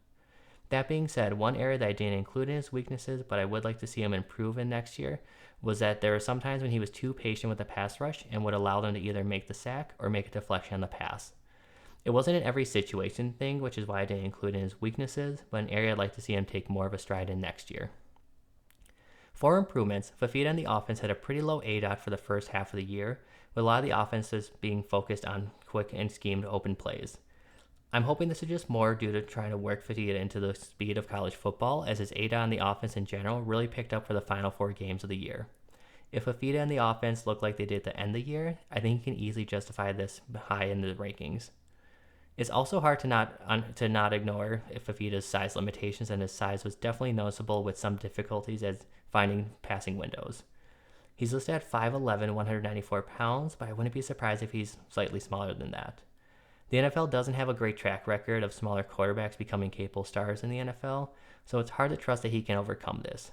That being said, one area that I didn't include in his weaknesses, but I would like to see him improve in next year, was that there were some times when he was too patient with the pass rush and would allow them to either make the sack or make a deflection on the pass. It wasn't an every situation thing, which is why I didn't include in his weaknesses, but an area I'd like to see him take more of a stride in next year. For improvements, Fifita and the offense had a pretty low ADOT for the first half of the year, with a lot of the offenses being focused on quick and schemed open plays. I'm hoping this is just more due to trying to work Fifita into the speed of college football, as his ADOT on the offense in general really picked up for the final 4 games of the year. If Fifita and the offense look like they did at the end of the year, I think he can easily justify this high in the rankings. It's also hard to not ignore Fifita's size limitations, and his size was definitely noticeable with some difficulties as finding passing windows. He's listed at 5'11", 194 pounds, but I wouldn't be surprised if he's slightly smaller than that. The NFL doesn't have a great track record of smaller quarterbacks becoming capable stars in the NFL, so it's hard to trust that he can overcome this.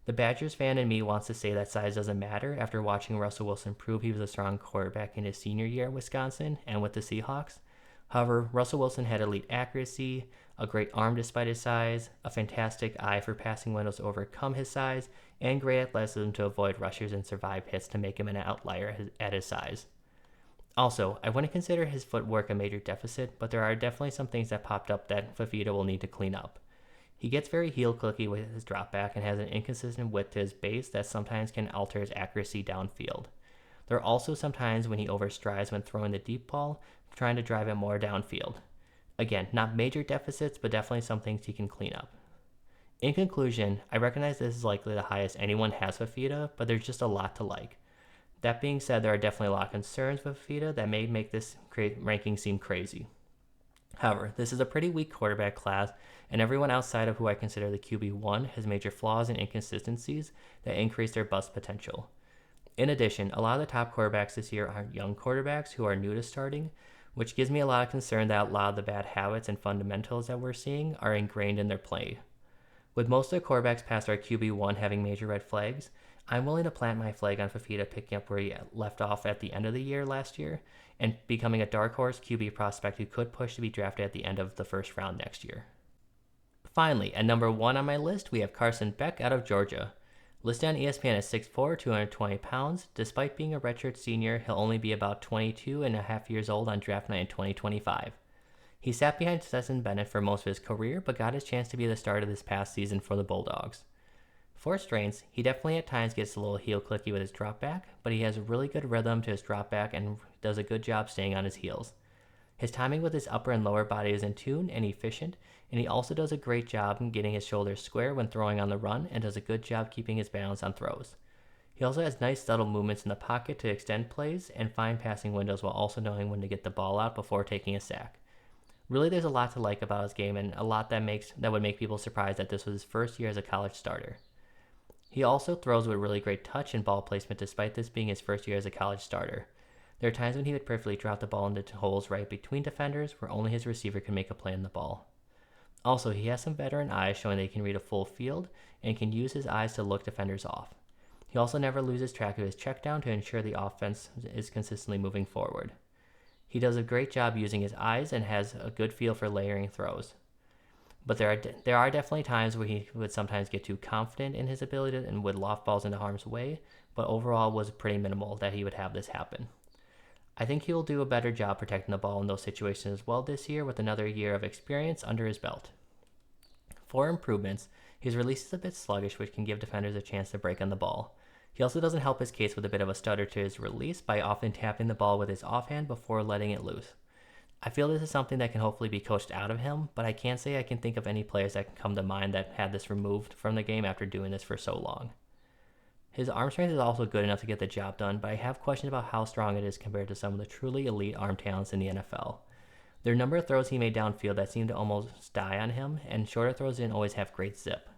The Badgers fan in me wants to say that size doesn't matter after watching Russell Wilson prove he was a strong quarterback in his senior year at Wisconsin and with the Seahawks. However, Russell Wilson had elite accuracy, a great arm despite his size, a fantastic eye for passing windows to overcome his size, and great athleticism to avoid rushers and survive hits to make him an outlier at his size. Also, I wouldn't consider his footwork a major deficit, but there are definitely some things that popped up that Fifita will need to clean up. He gets very heel-clicky with his drop back and has an inconsistent width to his base that sometimes can alter his accuracy downfield. There are also some times when he overstrides when throwing the deep ball, trying to drive it more downfield. Again, not major deficits, but definitely some things he can clean up. In conclusion, I recognize this is likely the highest anyone has with Fifita, but there's just a lot to like. That being said, there are definitely a lot of concerns with Fifita that may make this ranking seem crazy. However, this is a pretty weak quarterback class, and everyone outside of who I consider the QB1 has major flaws and inconsistencies that increase their bust potential. In addition, a lot of the top quarterbacks this year are young quarterbacks who are new to starting, which gives me a lot of concern that a lot of the bad habits and fundamentals that we're seeing are ingrained in their play. With most of the quarterbacks past our QB1 having major red flags, I'm willing to plant my flag on Fifita picking up where he left off at the end of the year last year and becoming a dark horse QB prospect who could push to be drafted at the end of the first round next year. Finally, at number 1 on my list, we have Carson Becht out of Georgia. Listed on ESPN at 6'4", 220 pounds, despite being a redshirt senior, he'll only be about 22 and a half years old on draft night in 2025. He sat behind Stetson Bennett for most of his career, but got his chance to be the starter this past season for the Bulldogs. For strengths, he definitely at times gets a little heel-clicky with his drop back, but he has a really good rhythm to his drop back and does a good job staying on his heels. His timing with his upper and lower body is in tune and efficient, and he also does a great job in getting his shoulders square when throwing on the run and does a good job keeping his balance on throws. He also has nice subtle movements in the pocket to extend plays and find passing windows while also knowing when to get the ball out before taking a sack. Really, there's a lot to like about his game and a lot that would make people surprised that this was his first year as a college starter. He also throws with really great touch and ball placement despite this being his first year as a college starter. There are times when he would perfectly drop the ball into holes right between defenders where only his receiver can make a play on the ball. Also, he has some veteran eyes showing that he can read a full field and can use his eyes to look defenders off. He also never loses track of his check down to ensure the offense is consistently moving forward. He does a great job using his eyes and has a good feel for layering throws. But there are definitely times where he would sometimes get too confident in his ability and would loft balls into harm's way, but overall was pretty minimal that he would have this happen. I think he will do a better job protecting the ball in those situations as well this year with another year of experience under his belt. For improvements, his release is a bit sluggish, which can give defenders a chance to break on the ball. He also doesn't help his case with a bit of a stutter to his release by often tapping the ball with his offhand before letting it loose. I feel this is something that can hopefully be coached out of him, but I can't say I can think of any players that can come to mind that had this removed from the game after doing this for so long. His arm strength is also good enough to get the job done, but I have questions about how strong it is compared to some of the truly elite arm talents in the NFL. There are a number of throws he made downfield that seemed to almost die on him, and shorter throws didn't always have great zip.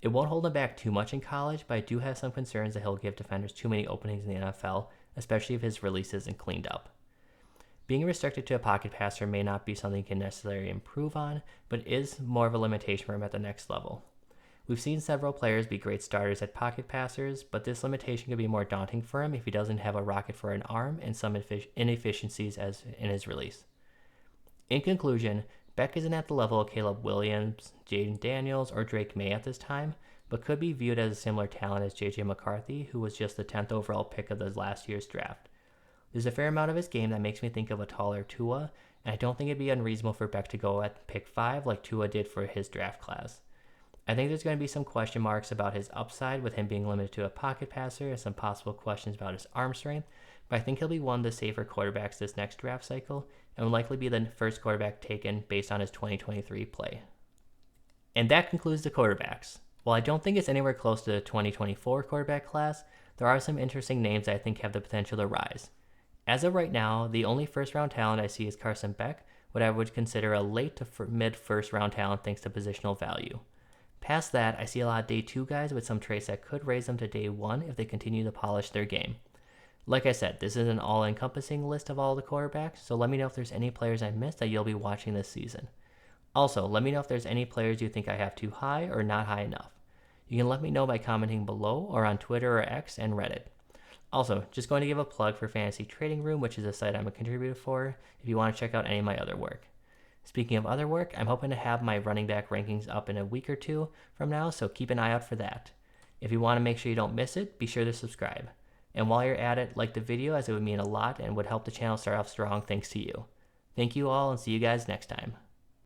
It won't hold him back too much in college, but I do have some concerns that he'll give defenders too many openings in the NFL, especially if his release isn't cleaned up. Being restricted to a pocket passer may not be something he can necessarily improve on, but is more of a limitation for him at the next level. We've seen several players be great starters at pocket passers, but this limitation could be more daunting for him if he doesn't have a rocket for an arm and some inefficiencies as in his release. In conclusion, Becht isn't at the level of Caleb Williams, Jaden Daniels, or Drake May at this time, but could be viewed as a similar talent as J.J. McCarthy, who was just the 10th overall pick of the last year's draft. There's a fair amount of his game that makes me think of a taller Tua, and I don't think it'd be unreasonable for Becht to go at pick 5 like Tua did for his draft class. I think there's going to be some question marks about his upside with him being limited to a pocket passer and some possible questions about his arm strength, but I think he'll be one of the safer quarterbacks this next draft cycle and will likely be the first quarterback taken based on his 2023 play. And that concludes the quarterbacks. While I don't think it's anywhere close to the 2024 quarterback class, there are some interesting names that I think have the potential to rise. As of right now, the only first-round talent I see is Carson Beck, what I would consider a late to mid-first-round talent thanks to positional value. Past that, I see a lot of day 2 guys with some traits that could raise them to day 1 if they continue to polish their game. Like I said, this is an all-encompassing list of all the quarterbacks, so let me know if there's any players I missed that you'll be watching this season. Also, let me know if there's any players you think I have too high or not high enough. You can let me know by commenting below or on Twitter or X and Reddit. Also, just going to give a plug for Fantasy Trading Room, which is a site I'm a contributor for, if you want to check out any of my other work. Speaking of other work, I'm hoping to have my running back rankings up in a week or 2 from now, so keep an eye out for that. If you want to make sure you don't miss it, be sure to subscribe. And while you're at it, like the video as it would mean a lot and would help the channel start off strong thanks to you. Thank you all and see you guys next time.